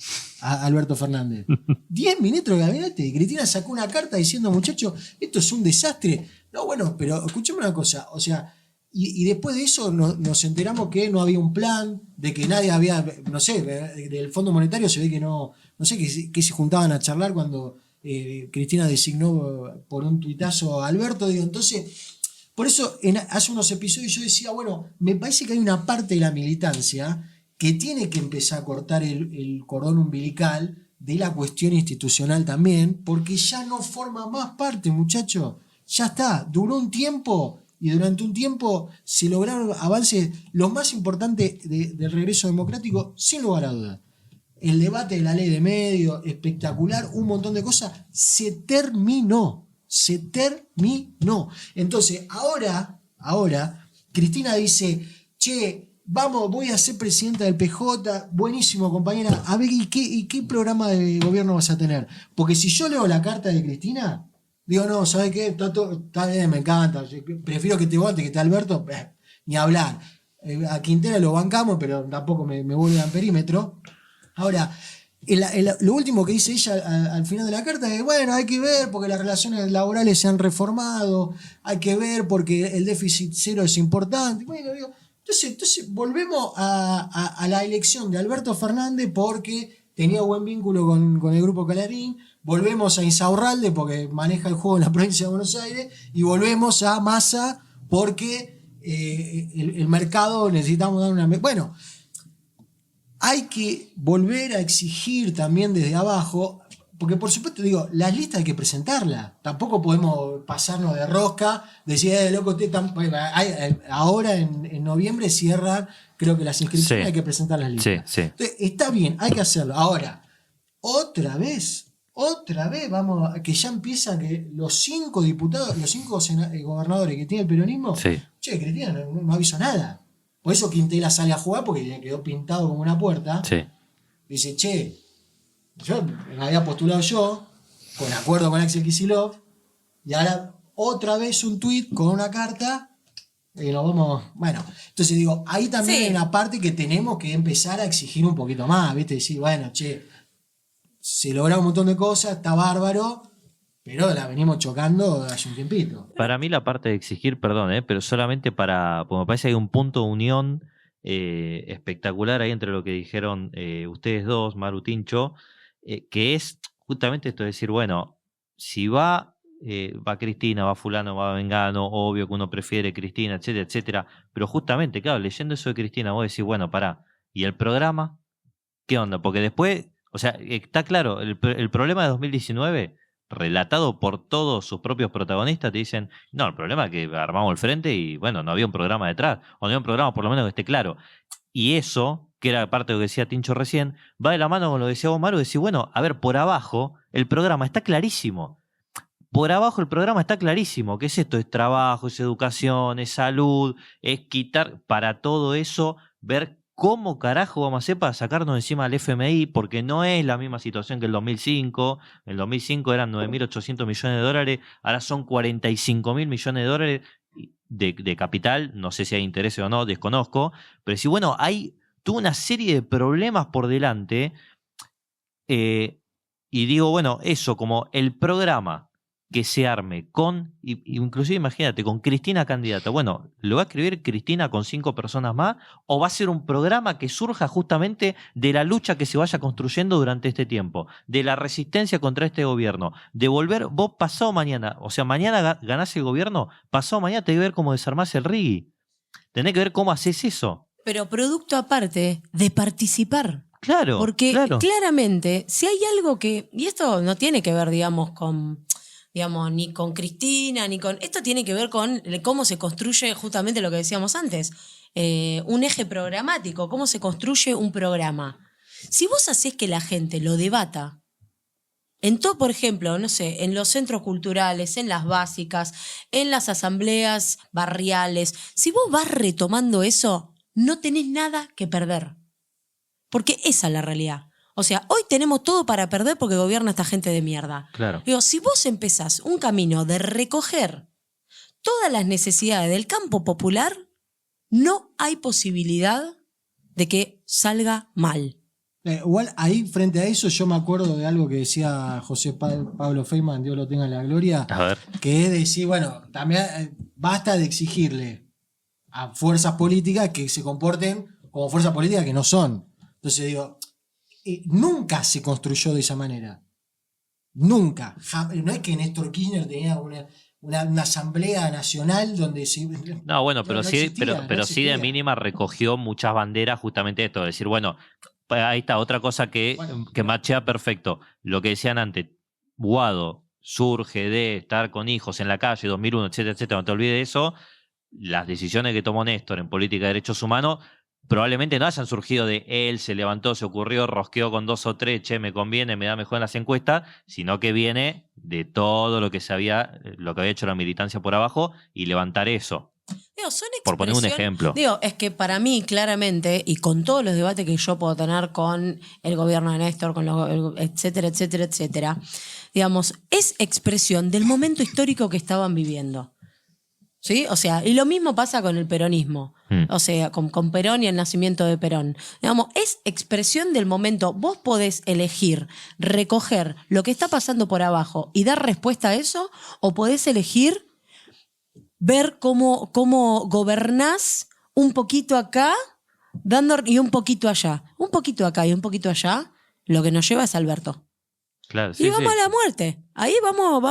[SPEAKER 4] a Alberto Fernández. 10 ministros del gabinete. Y Cristina sacó una carta diciendo, muchachos, esto es un desastre. No, bueno, pero escuchame una cosa, o sea, y después de eso nos enteramos que no había un plan, de que nadie había, no sé, del Fondo Monetario se ve que no sé, que se juntaban a charlar cuando Cristina designó por un tuitazo a Alberto, digo, entonces... Por eso, hace unos episodios yo decía, bueno, me parece que hay una parte de la militancia que tiene que empezar a cortar el cordón umbilical de la cuestión institucional también, porque ya no forma más parte, muchachos. Ya está, duró un tiempo y durante un tiempo se lograron avances, los más importantes del regreso democrático, sin lugar a dudas. El debate de la ley de medios, espectacular, un montón de cosas, se terminó. Entonces, ahora, Cristina dice, che, voy a ser presidenta del PJ, buenísimo, compañera, a ver, ¿y qué programa de gobierno vas a tener? Porque si yo leo la carta de Cristina, digo, no, ¿sabes qué? Está bien, me encanta, prefiero que te vote, que esté Alberto, ni hablar. A Quintera lo bancamos, pero tampoco me vuelve al perímetro. Ahora... lo último que dice ella al final de la carta es, bueno, hay que ver porque las relaciones laborales se han reformado, hay que ver porque el déficit cero es importante. Bueno, digo, entonces volvemos a la elección de Alberto Fernández porque tenía buen vínculo con el grupo Clarín, volvemos a Insaurralde porque maneja el juego en la provincia de Buenos Aires, y volvemos a Massa porque el mercado necesitamos dar una... Bueno, hay que volver a exigir también desde abajo, porque por supuesto digo, las listas hay que presentarlas. Tampoco podemos pasarnos de rosca, decir, loco, ahora en noviembre cierran, creo que las inscripciones, hay que presentar las listas.
[SPEAKER 2] Sí.
[SPEAKER 4] Entonces, está bien, hay que hacerlo. Ahora, otra vez, vamos, que ya empieza que los 5 diputados, los 5 gobernadores que tiene el peronismo, che, Cristina no avisó nada. Por eso Quintela sale a jugar porque le quedó pintado como una puerta.
[SPEAKER 2] Sí.
[SPEAKER 4] Dice, che, yo me había postulado yo, con acuerdo con Axel Kicillof, y ahora otra vez un tuit con una carta y nos vamos. Bueno, entonces digo, ahí también hay una parte que tenemos que empezar a exigir un poquito más, ¿viste? Decir, bueno, che, se logra un montón de cosas, está bárbaro, pero la venimos chocando hace un tiempito.
[SPEAKER 2] Para mí la parte de exigir, perdón, pero solamente porque me parece que hay un punto de unión espectacular ahí entre lo que dijeron ustedes dos, Maru, Tincho, que es justamente esto de decir, bueno, si va Cristina, va fulano, va Vengano, obvio que uno prefiere Cristina, etcétera, etcétera, pero justamente, claro, leyendo eso de Cristina, vos decís, bueno, pará, ¿y el programa? ¿Qué onda? Porque después, o sea, está claro, el problema de 2019... relatado por todos sus propios protagonistas, te dicen, no, el problema es que armamos el frente y bueno, no había un programa detrás, o no había un programa por lo menos que esté claro. Y eso, que era parte de lo que decía Tincho recién, va de la mano con lo que decía vos, Maru, decir, bueno, a ver, por abajo el programa está clarísimo. Por abajo el programa está clarísimo. ¿Qué es esto? Es trabajo, es educación, es salud, es quitar para todo eso, ver ¿cómo carajo vamos a hacer para sacarnos encima al FMI? Porque no es la misma situación que el 2005. En el 2005 eran 9.800 millones de dólares, ahora son 45.000 millones de dólares de capital. No sé si hay interés o no, desconozco. Pero sí, bueno, hay toda una serie de problemas por delante. Y digo, bueno, eso, como el programa que se arme con, inclusive imagínate, con Cristina candidata. Bueno, ¿lo va a escribir Cristina con 5 personas más? ¿O va a ser un programa que surja justamente de la lucha que se vaya construyendo durante este tiempo? De la resistencia contra este gobierno. De volver, vos pasado mañana, o sea, mañana ganás el gobierno, pasado mañana tenés que ver cómo desarmás el RIGI. Tenés que ver cómo haces eso.
[SPEAKER 1] Pero producto aparte de participar.
[SPEAKER 2] Claro,
[SPEAKER 1] porque
[SPEAKER 2] claro.
[SPEAKER 1] Claramente, si hay algo que, y esto no tiene que ver, digamos, ni con Cristina, ni con... Esto tiene que ver con cómo se construye justamente lo que decíamos antes, un eje programático, cómo se construye un programa. Si vos hacés que la gente lo debata, en todo, por ejemplo, no sé, en los centros culturales, en las básicas, en las asambleas barriales, si vos vas retomando eso, no tenés nada que perder. Porque esa es la realidad. O sea, hoy tenemos todo para perder porque gobierna esta gente de mierda.
[SPEAKER 2] Claro.
[SPEAKER 1] Digo, si vos empezás un camino de recoger todas las necesidades del campo popular, no hay posibilidad de que salga mal.
[SPEAKER 4] Igual ahí, frente a eso, yo me acuerdo de algo que decía José Pablo Feynman, Dios lo tenga en la gloria,
[SPEAKER 2] A ver.
[SPEAKER 4] que es decir, bueno, también basta de exigirle a fuerzas políticas que se comporten como fuerzas políticas que no son. Entonces digo, nunca se construyó de esa manera. Nunca. No es que Néstor Kirchner tenía una asamblea nacional donde se...
[SPEAKER 2] No, bueno, pero
[SPEAKER 4] no
[SPEAKER 2] sí,
[SPEAKER 4] existía,
[SPEAKER 2] pero
[SPEAKER 4] no
[SPEAKER 2] sí de
[SPEAKER 4] existía.
[SPEAKER 2] mínima recogió muchas banderas justamente de esto, de decir, bueno, ahí está otra cosa que machea perfecto. Lo que decían antes, Guado surge de estar con hijos en la calle, 2001, etcétera, etcétera, no te olvides de eso. Las decisiones que tomó Néstor en política de derechos humanos probablemente no hayan surgido de él, se levantó, se ocurrió, rosqueó con 2 o 3, che, me conviene, me da mejor en las encuestas, sino que viene de todo lo que había hecho la militancia por abajo y levantar eso.
[SPEAKER 1] Digo, son
[SPEAKER 2] por poner un ejemplo.
[SPEAKER 1] Digo, es que para mí, claramente, y con todos los debates que yo puedo tener con el gobierno de Néstor, etcétera, etcétera, etcétera, digamos, es expresión del momento histórico que estaban viviendo. ¿Sí? O sea, y lo mismo pasa con el peronismo. O sea, con Perón y el nacimiento de Perón. Digamos, es expresión del momento. Vos podés elegir recoger lo que está pasando por abajo y dar respuesta a eso, o podés elegir ver cómo gobernás un poquito acá y un poquito allá. Un poquito acá y un poquito allá. lo que nos lleva es Alberto.
[SPEAKER 2] Claro,
[SPEAKER 1] Y
[SPEAKER 2] sí,
[SPEAKER 1] vamos
[SPEAKER 2] sí.
[SPEAKER 1] a la muerte. Ahí vamos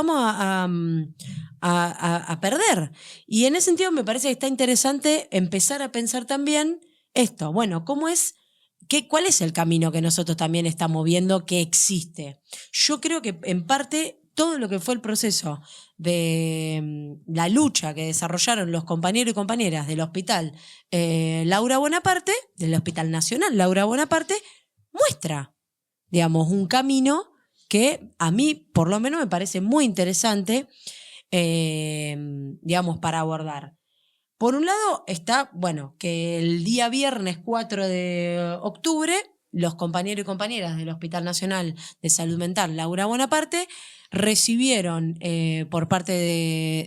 [SPEAKER 1] a perder. Y en ese sentido me parece que está interesante empezar a pensar también esto. Bueno, ¿cuál es el camino que nosotros también estamos viendo que existe? Yo creo que en parte todo lo que fue el proceso de la lucha que desarrollaron los compañeros y compañeras del Hospital Laura Bonaparte, del Hospital Nacional Laura Bonaparte, muestra, digamos, un camino que a mí, por lo menos, me parece muy interesante, digamos, para abordar. Por un lado está, bueno, que el día viernes 4 de octubre, los compañeros y compañeras del Hospital Nacional de Salud Mental Laura Bonaparte recibieron por parte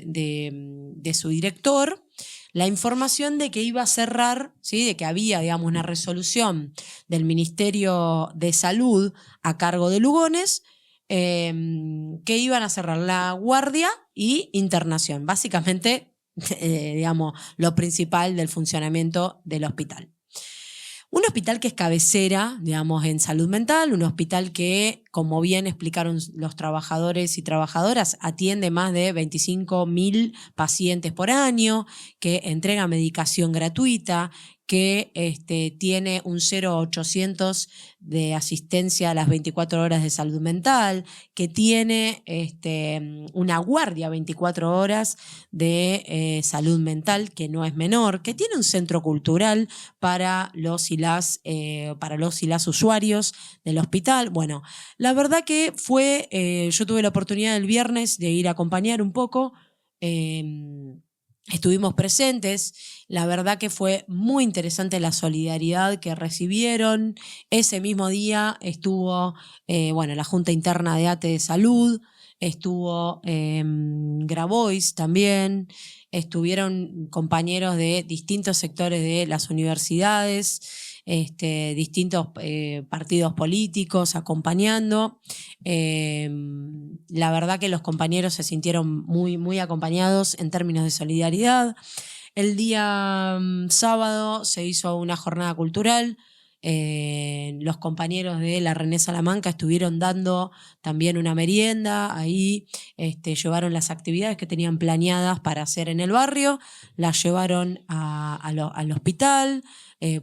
[SPEAKER 1] de su director la información de que iba a cerrar, ¿sí? De que había, digamos, una resolución del Ministerio de Salud a cargo de Lugones, que iban a cerrar la guardia y internación. Básicamente, digamos, lo principal del funcionamiento del hospital. Un hospital que es cabecera, digamos, en salud mental, un hospital que, como bien explicaron los trabajadores y trabajadoras, atiende más de 25.000 pacientes por año, que entrega medicación gratuita, que tiene un 0800 de asistencia a las 24 horas de salud mental, que tiene una guardia 24 horas de salud mental, que no es menor, que tiene un centro cultural para los y las usuarios del hospital. Bueno, la verdad que yo tuve la oportunidad el viernes de ir a acompañar un poco. Estuvimos presentes, la verdad que fue muy interesante la solidaridad que recibieron. Ese mismo día estuvo la Junta Interna de ATE de Salud, estuvo Grabois también, estuvieron compañeros de distintos sectores de las universidades, distintos partidos políticos acompañando. La verdad que los compañeros se sintieron muy, muy acompañados en términos de solidaridad. El día sábado se hizo una jornada cultural. Los compañeros de la René Salamanca estuvieron dando también una merienda. Ahí llevaron las actividades que tenían planeadas para hacer en el barrio, las llevaron al hospital.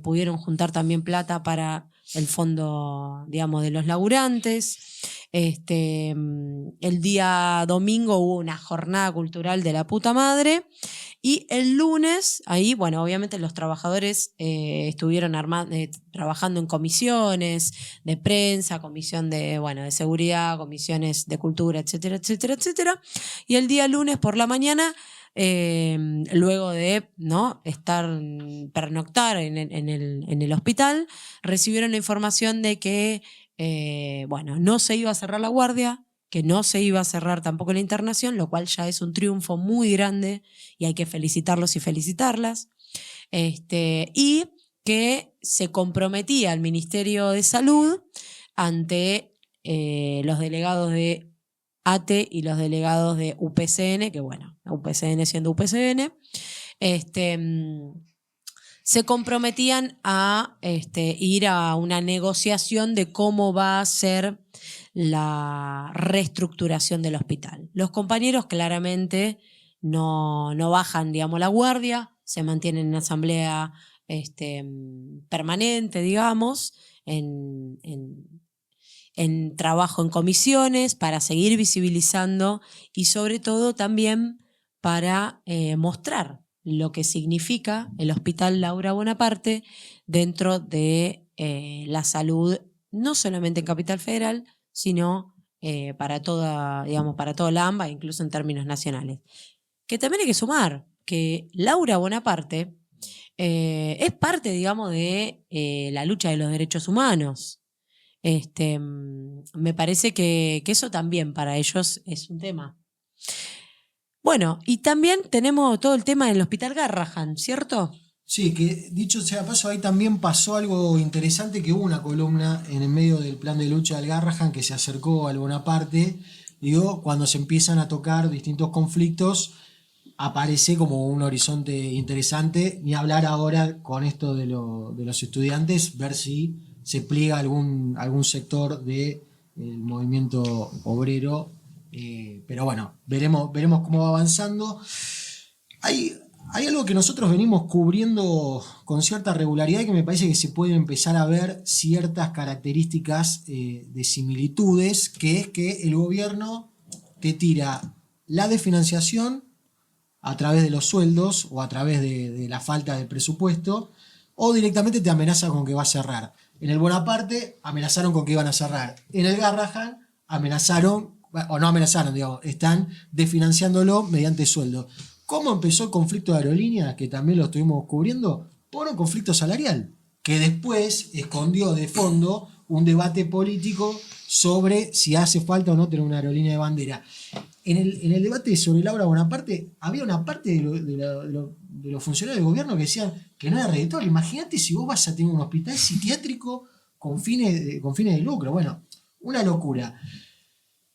[SPEAKER 1] Pudieron juntar también plata para el fondo, digamos, de los laburantes. El día domingo hubo una jornada cultural de la puta madre. Y el lunes, ahí, bueno, obviamente los trabajadores estuvieron trabajando en comisiones de prensa, comisión de seguridad, comisiones de cultura, etcétera, etcétera, etcétera. Y el día lunes por la mañana, luego de pernoctar en el hospital, recibieron la información de que no se iba a cerrar la guardia, que no se iba a cerrar tampoco la internación, lo cual ya es un triunfo muy grande y hay que felicitarlos y felicitarlas, y que se comprometía el Ministerio de Salud ante los delegados de ATE y los delegados de UPCN, que UPCN siendo UPCN, se comprometían a ir a una negociación de cómo va a ser la reestructuración del hospital. Los compañeros claramente no bajan, digamos, la guardia, se mantienen en asamblea permanente, digamos, en trabajo en comisiones para seguir visibilizando y sobre todo también para mostrar lo que significa el Hospital Laura Bonaparte dentro de la salud, no solamente en Capital Federal, sino para toda la AMBA, incluso en términos nacionales. Que también hay que sumar que Laura Bonaparte es parte, digamos, de la lucha de los derechos humanos. Me parece que eso también para ellos es un tema. Bueno, y también tenemos todo el tema del Hospital Garrahan, ¿cierto?
[SPEAKER 4] Sí, que dicho sea paso, ahí también pasó algo interesante, que hubo una columna en el medio del plan de lucha del Garrahan que se acercó al Bonaparte. Cuando se empiezan a tocar distintos conflictos, aparece como un horizonte interesante, ni hablar ahora con esto de los estudiantes, ver si se pliega algún sector del movimiento obrero. Pero bueno, veremos cómo va avanzando. Hay algo que nosotros venimos cubriendo con cierta regularidad y que me parece que se pueden empezar a ver ciertas características de similitudes, que es que el gobierno te tira la desfinanciación a través de los sueldos o a través de la falta de presupuesto, o directamente te amenaza con que va a cerrar. En el Bonaparte amenazaron con que iban a cerrar. En el Garrahan amenazaron, o no amenazaron, digamos, están desfinanciándolo mediante sueldo. ¿Cómo empezó el conflicto de aerolíneas? Que también lo estuvimos cubriendo, por un conflicto salarial, que después escondió de fondo un debate político sobre si hace falta o no tener una aerolínea de bandera. En el debate sobre Laura Bonaparte, había una parte de los funcionarios del gobierno que decían que no era redituable. Imagínate si vos vas a tener un hospital psiquiátrico con fines de lucro. Bueno, una locura.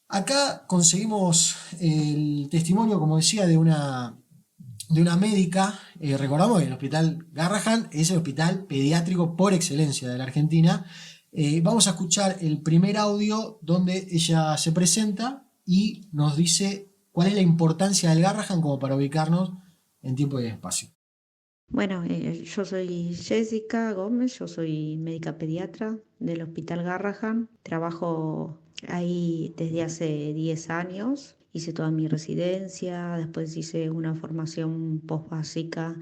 [SPEAKER 4] Acá conseguimos el testimonio, como decía, de una médica. Recordamos que el hospital Garrahan es el hospital pediátrico por excelencia de la Argentina. Vamos a escuchar el primer audio donde ella se presenta y nos dice cuál es la importancia del Garrahan como para ubicarnos en tiempo y espacio.
[SPEAKER 5] Bueno, yo soy Jessica Gómez, yo soy médica pediatra del Hospital Garrahan. Trabajo ahí desde hace 10 años. Hice toda mi residencia, después hice una formación postbásica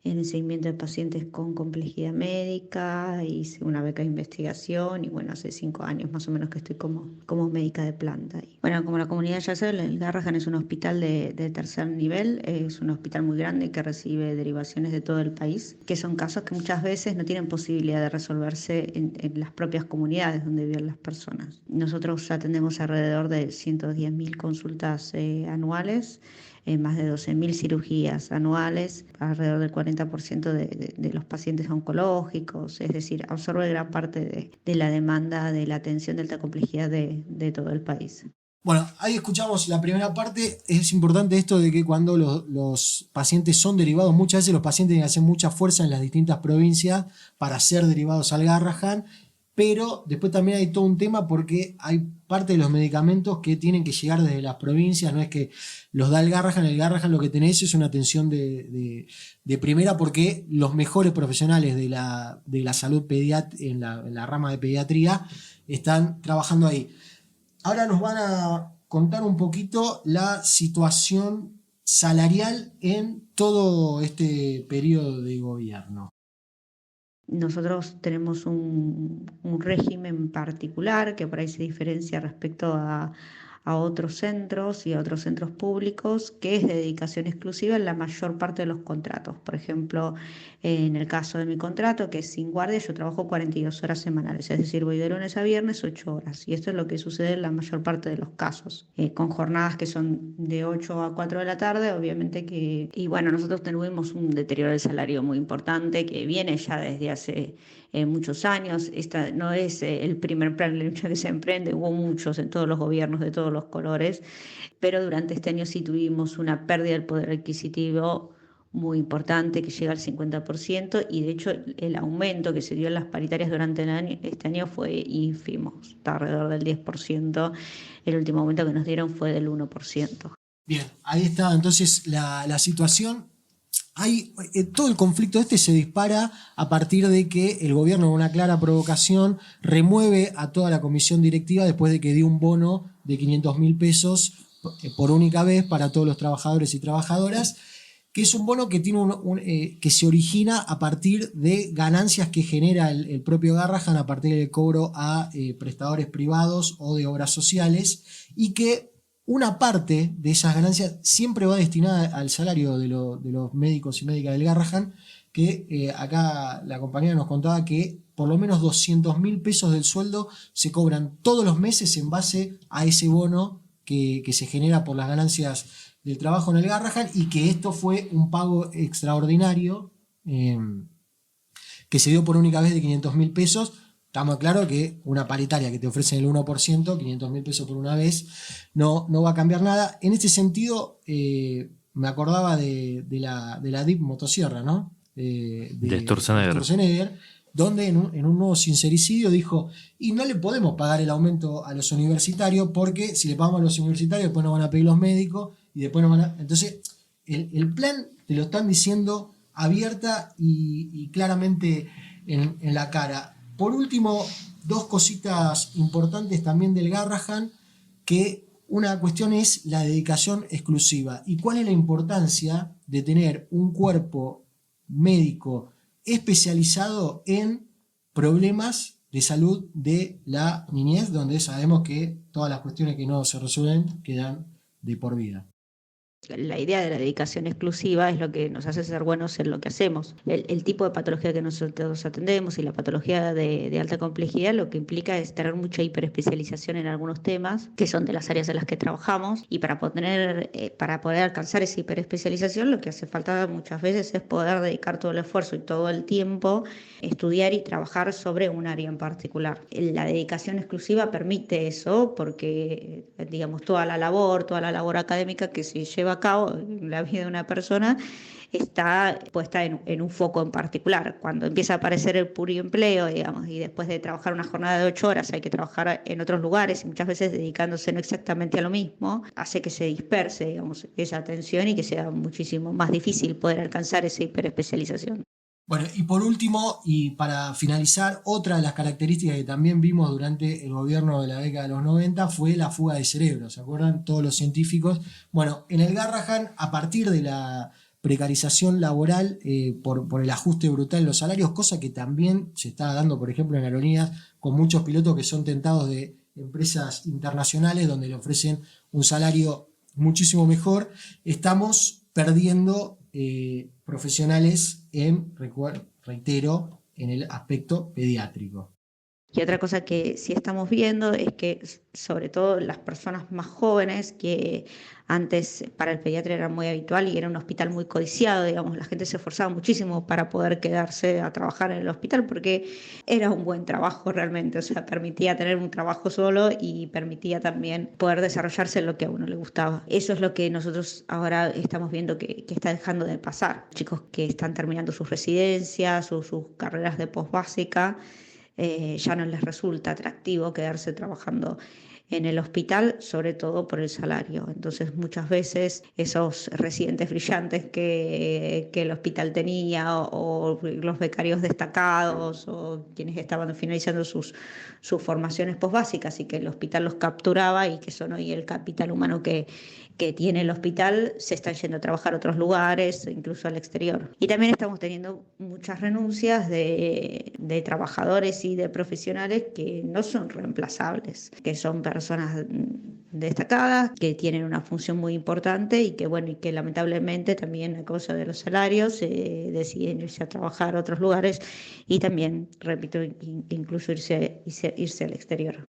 [SPEAKER 5] en el seguimiento de pacientes con complejidad médica, hice una beca de investigación y bueno, hace 5 años más o menos que estoy como médica de planta. Y bueno, como la comunidad ya sabe, el Garrahan es un hospital de tercer nivel, es un hospital muy grande que recibe derivaciones de todo el país, que son casos que muchas veces no tienen posibilidad de resolverse en las propias comunidades donde viven las personas. Nosotros atendemos alrededor de 110.000 consultas anuales, más de 12.000 cirugías anuales, alrededor del 40% de los pacientes oncológicos, es decir, absorbe gran parte de la demanda de la atención de alta complejidad de todo el país.
[SPEAKER 4] Bueno, ahí escuchamos la primera parte. Es importante esto de que cuando los pacientes son derivados, muchas veces los pacientes tienen que hacer mucha fuerza en las distintas provincias para ser derivados al Garrahan, pero después también hay todo un tema porque hay parte de los medicamentos que tienen que llegar desde las provincias, no es que los da el Garrahan lo que tenés es una atención de primera porque los mejores profesionales de la salud en la rama de pediatría están trabajando ahí. Ahora nos van a contar un poquito la situación salarial en todo este periodo de gobierno.
[SPEAKER 5] Nosotros tenemos un régimen particular que por ahí se diferencia respecto a otros centros y a otros centros públicos, que es de dedicación exclusiva en la mayor parte de los contratos. Por ejemplo, en el caso de mi contrato, que es sin guardia, yo trabajo 42 horas semanales, es decir, voy de lunes a viernes 8 horas. Y esto es lo que sucede en la mayor parte de los casos, con jornadas que son de 8 a 4 de la tarde, obviamente que... Y bueno, nosotros tuvimos un deterioro del salario muy importante que viene ya desde hace muchos años. Esta no es el primer plan de lucha que se emprende, hubo muchos en todos los gobiernos de todos los colores, pero durante este año sí tuvimos una pérdida del poder adquisitivo muy importante que llega al 50% y de hecho el aumento que se dio en las paritarias durante este año fue ínfimo, está alrededor del 10%, el último aumento que nos dieron fue del 1%.
[SPEAKER 4] Bien, ahí está entonces la situación. Todo el conflicto se dispara a partir de que el gobierno, con una clara provocación, remueve a toda la comisión directiva después de que dio un bono de 500.000 pesos por única vez para todos los trabajadores y trabajadoras, que es un bono que tiene que se origina a partir de ganancias que genera el propio Garrahan a partir del cobro a prestadores privados o de obras sociales, y que una parte de esas ganancias siempre va destinada al salario de los médicos y médicas del Garrahan, que acá la compañera nos contaba que por lo menos 200.000 pesos del sueldo se cobran todos los meses en base a ese bono que se genera por las ganancias del trabajo en el Garrahan, y que esto fue un pago extraordinario que se dio por única vez de 500.000 pesos. Estamos claros que una paritaria que te ofrecen el 1%, 500.000 pesos por una vez, no va a cambiar nada. En este sentido, me acordaba de la DIP Motosierra, ¿no? De
[SPEAKER 2] Sturzenegger,
[SPEAKER 4] donde en un nuevo sincericidio dijo, y no le podemos pagar el aumento a los universitarios porque si le pagamos a los universitarios después nos van a pedir los médicos y después nos van a... Entonces, el plan te lo están diciendo abierta y claramente en la cara. Por último, dos cositas importantes también del Garrahan, que una cuestión es la dedicación exclusiva. ¿Y cuál es la importancia de tener un cuerpo médico especializado en problemas de salud de la niñez, donde sabemos que todas las cuestiones que no se resuelven quedan de por vida?
[SPEAKER 5] La idea de la dedicación exclusiva es lo que nos hace ser buenos en lo que hacemos. El tipo de patología que nosotros atendemos y la patología de alta complejidad lo que implica es tener mucha hiperespecialización en algunos temas, que son de las áreas en las que trabajamos, y para poder alcanzar esa hiperespecialización lo que hace falta muchas veces es poder dedicar todo el esfuerzo y todo el tiempo, estudiar y trabajar sobre un área en particular. La dedicación exclusiva permite eso porque, digamos, toda la labor académica que se lleva a cabo en la vida de una persona está puesta en un foco en particular. Cuando empieza a aparecer el pluriempleo, digamos, y después de trabajar una jornada de 8 horas hay que trabajar en otros lugares y muchas veces dedicándose no exactamente a lo mismo, hace que se disperse, digamos, esa atención y que sea muchísimo más difícil poder alcanzar esa hiperespecialización.
[SPEAKER 4] Bueno, y por último, y para finalizar, otra de las características que también vimos durante el gobierno de la década de los 90 fue la fuga de cerebros, ¿se acuerdan? Todos los científicos. Bueno, en el Garrahan, a partir de la precarización laboral por el ajuste brutal en los salarios, cosa que también se está dando, por ejemplo, en aerolíneas, con muchos pilotos que son tentados de empresas internacionales donde le ofrecen un salario muchísimo mejor, estamos perdiendo profesionales reitero, en el aspecto pediátrico.
[SPEAKER 5] Y otra cosa que sí estamos viendo es que sobre todo las personas más jóvenes, que antes para el pediatra era muy habitual y era un hospital muy codiciado, digamos, la gente se esforzaba muchísimo para poder quedarse a trabajar en el hospital porque era un buen trabajo realmente, o sea, permitía tener un trabajo solo y permitía también poder desarrollarse en lo que a uno le gustaba. Eso es lo que nosotros ahora estamos viendo que está dejando de pasar. Chicos que están terminando sus residencias o sus carreras de posbásica, ya no les resulta atractivo quedarse trabajando en el hospital, sobre todo por el salario. Entonces muchas veces esos residentes brillantes que el hospital tenía o los becarios destacados o quienes estaban finalizando sus formaciones posbásicas y que el hospital los capturaba y que son hoy el capital humano que tiene el hospital, se están yendo a trabajar a otros lugares, incluso al exterior. Y también estamos teniendo muchas renuncias de trabajadores y de profesionales que no son reemplazables, que son personas destacadas, que tienen una función muy importante y que lamentablemente también a causa de los salarios deciden irse a trabajar a otros lugares y también, repito, incluso irse al exterior.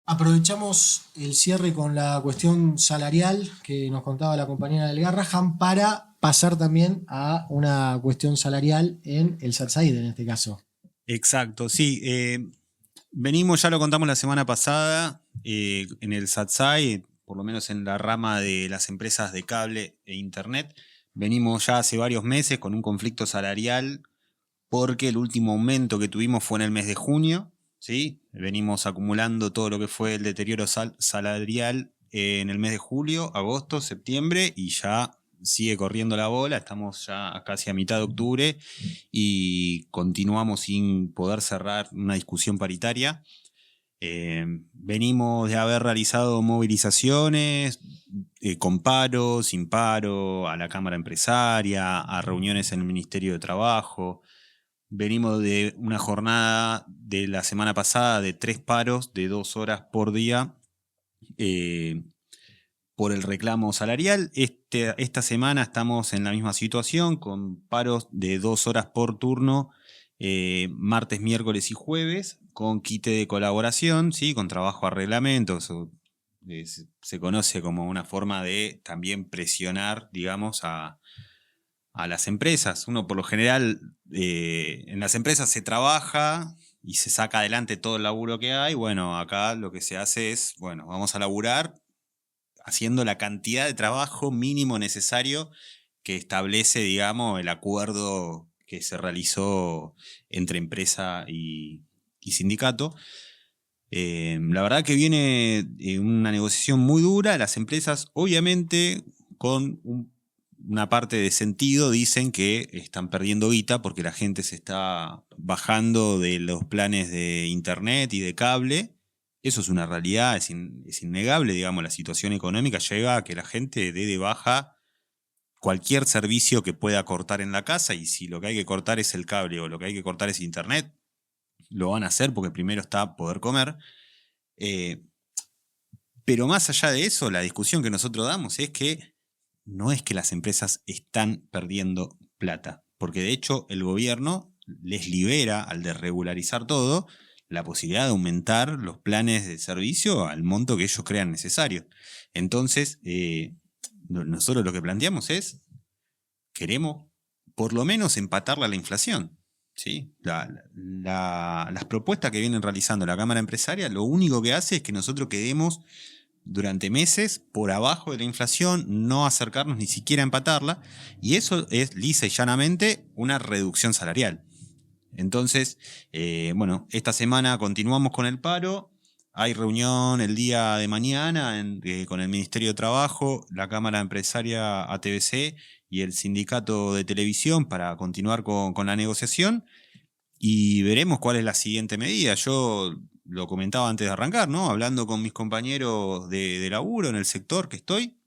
[SPEAKER 4] Aprovechamos el cierre con la cuestión salarial que nos contaba la compañera del Garrahan para pasar también a una cuestión salarial en el SATSAID en este caso.
[SPEAKER 3] Exacto, sí. Venimos, ya lo contamos la semana pasada, en el SATSAID, por lo menos en la rama de las empresas de cable e internet, venimos ya hace varios meses con un conflicto salarial porque el último aumento que tuvimos fue en el mes de junio. ¿Sí? Venimos acumulando todo lo que fue el deterioro salarial en el mes de julio, agosto, septiembre y ya sigue corriendo la bola. Estamos ya casi a mitad de octubre y continuamos sin poder cerrar una discusión paritaria. Venimos de haber realizado movilizaciones con paro, sin paro, a la Cámara Empresaria, a reuniones en el Ministerio de Trabajo. Venimos de una jornada de la semana pasada de 3 paros de 2 horas por día por el reclamo salarial. Esta semana estamos en la misma situación con paros de 2 horas por turno, martes, miércoles y jueves, con quite de colaboración, ¿sí? Con trabajo a reglamento. Eso, se conoce como una forma de también presionar, digamos, a las empresas. Uno por lo general en las empresas se trabaja y se saca adelante todo el laburo que hay. Bueno, acá lo que se hace es, bueno, vamos a laburar haciendo la cantidad de trabajo mínimo necesario que establece, digamos, el acuerdo que se realizó entre empresa y sindicato. La verdad que viene una negociación muy dura. Las empresas, obviamente, con una parte de sentido, dicen que están perdiendo guita porque la gente se está bajando de los planes de internet y de cable. Eso es una realidad, es innegable, digamos, la situación económica lleva a que la gente dé de baja cualquier servicio que pueda cortar en la casa, y si lo que hay que cortar es el cable o lo que hay que cortar es internet, lo van a hacer porque primero está poder comer. Pero más allá de eso, la discusión que nosotros damos es que no es que las empresas están perdiendo plata, porque de hecho el gobierno les libera, al desregularizar todo, la posibilidad de aumentar los planes de servicio al monto que ellos crean necesario. Entonces, nosotros lo que planteamos es, queremos por lo menos empatarla a la inflación. ¿Sí? Las propuestas que vienen realizando la Cámara Empresaria, lo único que hace es que nosotros quedemos durante meses por abajo de la inflación, no acercarnos ni siquiera a empatarla, y eso es lisa y llanamente una reducción salarial. Entonces, bueno, esta semana continuamos con el paro. Hay reunión el día de mañana con el Ministerio de Trabajo, la Cámara Empresaria ATBC y el Sindicato de Televisión para continuar con la negociación, y veremos cuál es la siguiente medida. Yo lo comentaba antes de arrancar, ¿no? Hablando con mis compañeros de laburo en el sector que estoy,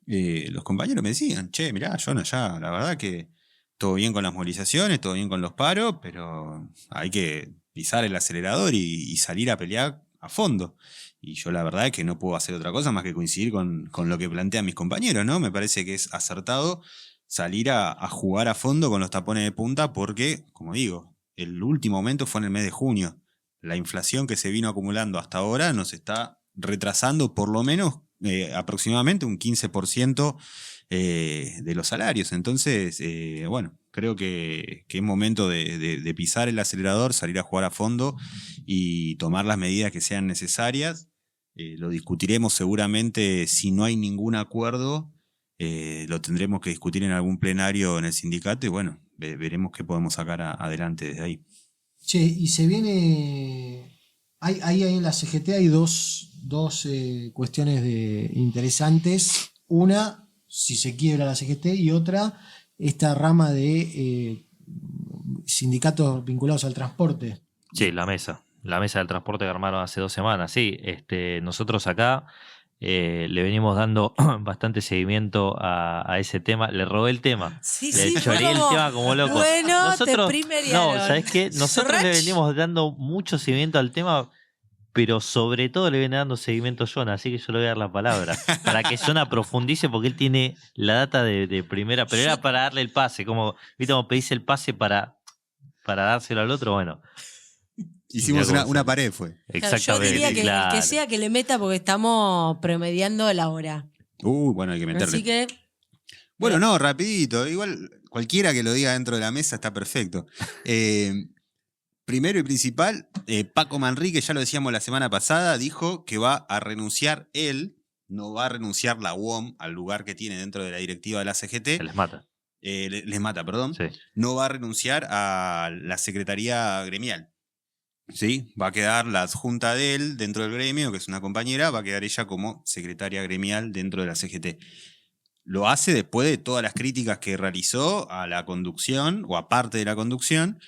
[SPEAKER 3] los compañeros me decían, che, mirá, Jonah, ya la verdad que todo bien con las movilizaciones, todo bien con los paros, pero hay que pisar el acelerador y salir a pelear a fondo. Y yo la verdad es que no puedo hacer otra cosa más que coincidir con lo que plantean mis compañeros, ¿no? Me parece que es acertado salir a jugar a fondo con los tapones de punta porque, como digo, el último momento fue en el mes de junio. La inflación que se vino acumulando hasta ahora nos está retrasando por lo menos aproximadamente un 15% de los salarios. Entonces, bueno, creo que es momento de pisar el acelerador, salir a jugar a fondo y tomar las medidas que sean necesarias. Lo discutiremos seguramente si no hay ningún acuerdo. Lo tendremos que discutir en algún plenario en el sindicato y bueno, veremos qué podemos sacar adelante desde ahí.
[SPEAKER 4] Che, y se viene. Ahí en la CGT hay dos cuestiones interesantes. Una, si se quiebra la CGT, y otra, esta rama de sindicatos vinculados al transporte.
[SPEAKER 2] Sí, la mesa del transporte que armaron hace 2 semanas. Sí, nosotros acá le venimos dando bastante seguimiento a ese tema. Le robé el tema.
[SPEAKER 1] Sí,
[SPEAKER 2] le
[SPEAKER 1] sí,
[SPEAKER 2] choré el tema como loco.
[SPEAKER 1] Bueno,
[SPEAKER 2] nosotros,
[SPEAKER 1] te primeriaron.
[SPEAKER 2] no, ¿sabes qué? Nosotros le venimos dando mucho seguimiento al tema, pero sobre todo le viene dando seguimiento a Jonah, así que yo le voy a dar la palabra para que Jonah profundice, porque él tiene la data de primera, pero era para darle el pase, como, ¿viste? Como pedís el pase para dárselo al otro, bueno.
[SPEAKER 3] Hicimos una pared, fue.
[SPEAKER 2] Exactamente.
[SPEAKER 1] Yo diría que
[SPEAKER 2] claro.
[SPEAKER 1] el que sea que le meta, porque estamos promediando la hora.
[SPEAKER 3] Bueno, hay que meterle.
[SPEAKER 1] Así que.
[SPEAKER 3] Bueno, no, rapidito. Igual cualquiera que lo diga dentro de la mesa está perfecto. Primero y principal, Paco Manrique, ya lo decíamos la semana pasada, dijo que va a renunciar él, no va a renunciar la UOM al lugar que tiene dentro de la directiva de la CGT.
[SPEAKER 2] Se les mata.
[SPEAKER 3] Les mata, perdón.
[SPEAKER 2] Sí.
[SPEAKER 3] No va a renunciar a la secretaría gremial. ¿Sí? Va a quedar la adjunta de él dentro del gremio, que es una compañera, va a quedar ella como secretaria gremial dentro de la CGT. Lo hace después de todas las críticas que realizó a la conducción o a parte de la conducción,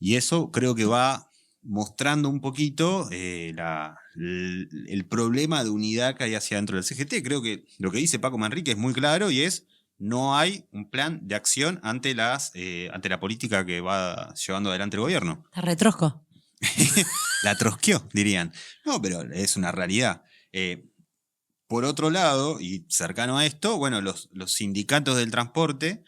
[SPEAKER 3] y eso creo que va mostrando un poquito el problema de unidad que hay hacia dentro del CGT. Creo que lo que dice Paco Manrique es muy claro y es: no hay un plan de acción ante la política que va llevando adelante el gobierno.
[SPEAKER 1] Está retrosco.
[SPEAKER 3] La trosqueó, dirían. No, pero es una realidad. Por otro lado, y cercano a esto, bueno, los sindicatos del transporte,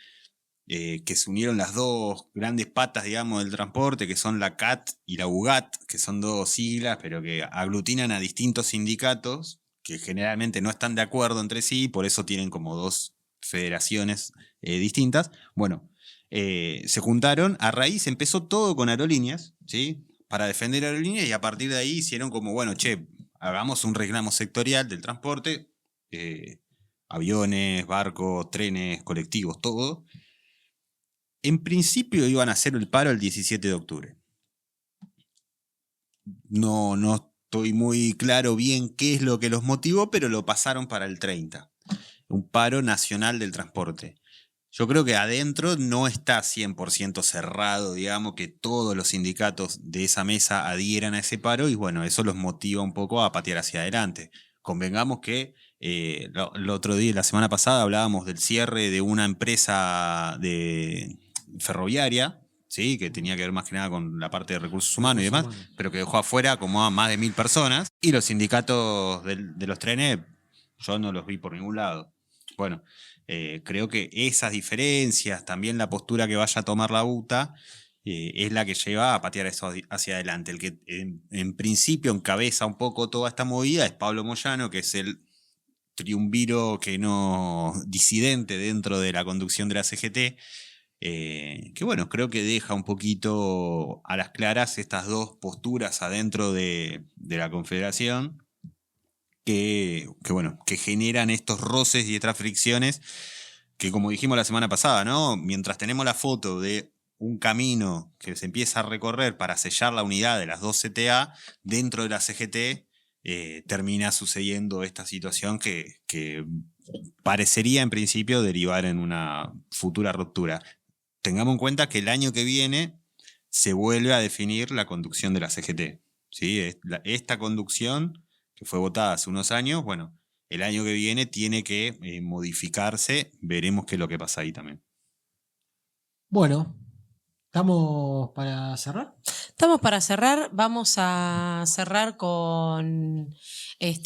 [SPEAKER 3] que se unieron las dos grandes patas, digamos, del transporte, que son la CAT y la UGAT, que son dos siglas, pero que aglutinan a distintos sindicatos que generalmente no están de acuerdo entre sí, por eso tienen como dos federaciones distintas. Bueno, se juntaron, a raíz empezó todo con aerolíneas, ¿sí? Para defender aerolíneas, y a partir de ahí hicieron como, bueno, che, hagamos un reclamo sectorial del transporte, aviones, barcos, trenes, colectivos, todo. En principio iban a hacer el paro el 17 de octubre. No estoy muy claro bien qué es lo que los motivó, pero lo pasaron para el 30. Un paro nacional del transporte. Yo creo que adentro no está 100% cerrado, digamos, que todos los sindicatos de esa mesa adhieran a ese paro y bueno, eso los motiva un poco a patear hacia adelante. Convengamos que el otro día, la semana pasada, hablábamos del cierre de una empresa ferroviaria, ¿sí? Que tenía que ver más que nada con la parte de recursos humanos y demás, pero que dejó afuera como a más de 1.000 personas. Y los sindicatos de los trenes, yo no los vi por ningún lado. Bueno, creo que esas diferencias, también la postura que vaya a tomar la UTA, es la que lleva a patear eso hacia adelante. El que en principio encabeza un poco toda esta movida es Pablo Moyano, que es el triunviro que no disidente dentro de la conducción de la CGT, que bueno, creo que deja un poquito a las claras estas dos posturas adentro de la Confederación, que generan estos roces y estas fricciones que, como dijimos la semana pasada, ¿no? Mientras tenemos la foto de un camino que se empieza a recorrer para sellar la unidad de las dos CTA, dentro de la CGT termina sucediendo esta situación que parecería en principio derivar en una futura ruptura. Tengamos en cuenta que el año que viene se vuelve a definir la conducción de la CGT, ¿sí? Esta conducción que fue votada hace unos años, bueno, el año que viene tiene que modificarse, veremos qué es lo que pasa ahí también.
[SPEAKER 4] Bueno, ¿estamos para cerrar?
[SPEAKER 1] Estamos para cerrar, vamos a cerrar con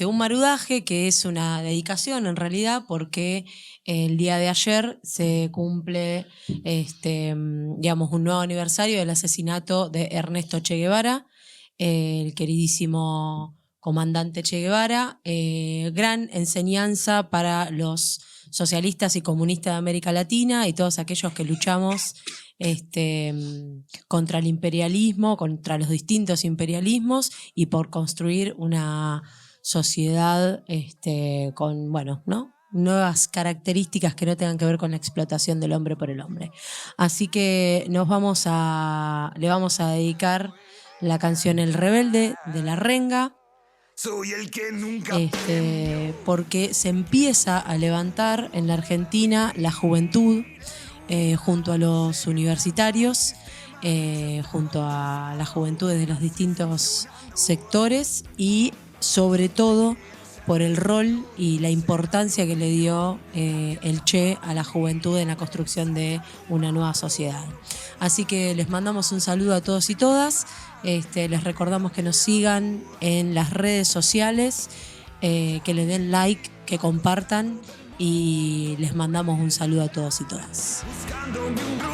[SPEAKER 1] un marudaje que es una dedicación en realidad, porque el día de ayer se cumple un nuevo aniversario del asesinato de Ernesto Che Guevara, el queridísimo comandante Che Guevara, gran enseñanza para los socialistas y comunistas de América Latina y todos aquellos que luchamos contra el imperialismo, contra los distintos imperialismos y por construir una sociedad con, nuevas características que no tengan que ver con la explotación del hombre por el hombre. Así que le vamos a dedicar la canción El Rebelde de La Renga.
[SPEAKER 6] Soy el que nunca
[SPEAKER 1] porque se empieza a levantar en la Argentina la juventud junto a los universitarios, junto a las juventudes de los distintos sectores y sobre todo por el rol y la importancia que le dio el Che a la juventud en la construcción de una nueva sociedad. Así que les mandamos un saludo a todos y todas. Les recordamos que nos sigan en las redes sociales, que le den like, que compartan y les mandamos un saludo a todos y todas.
[SPEAKER 6] buscándome un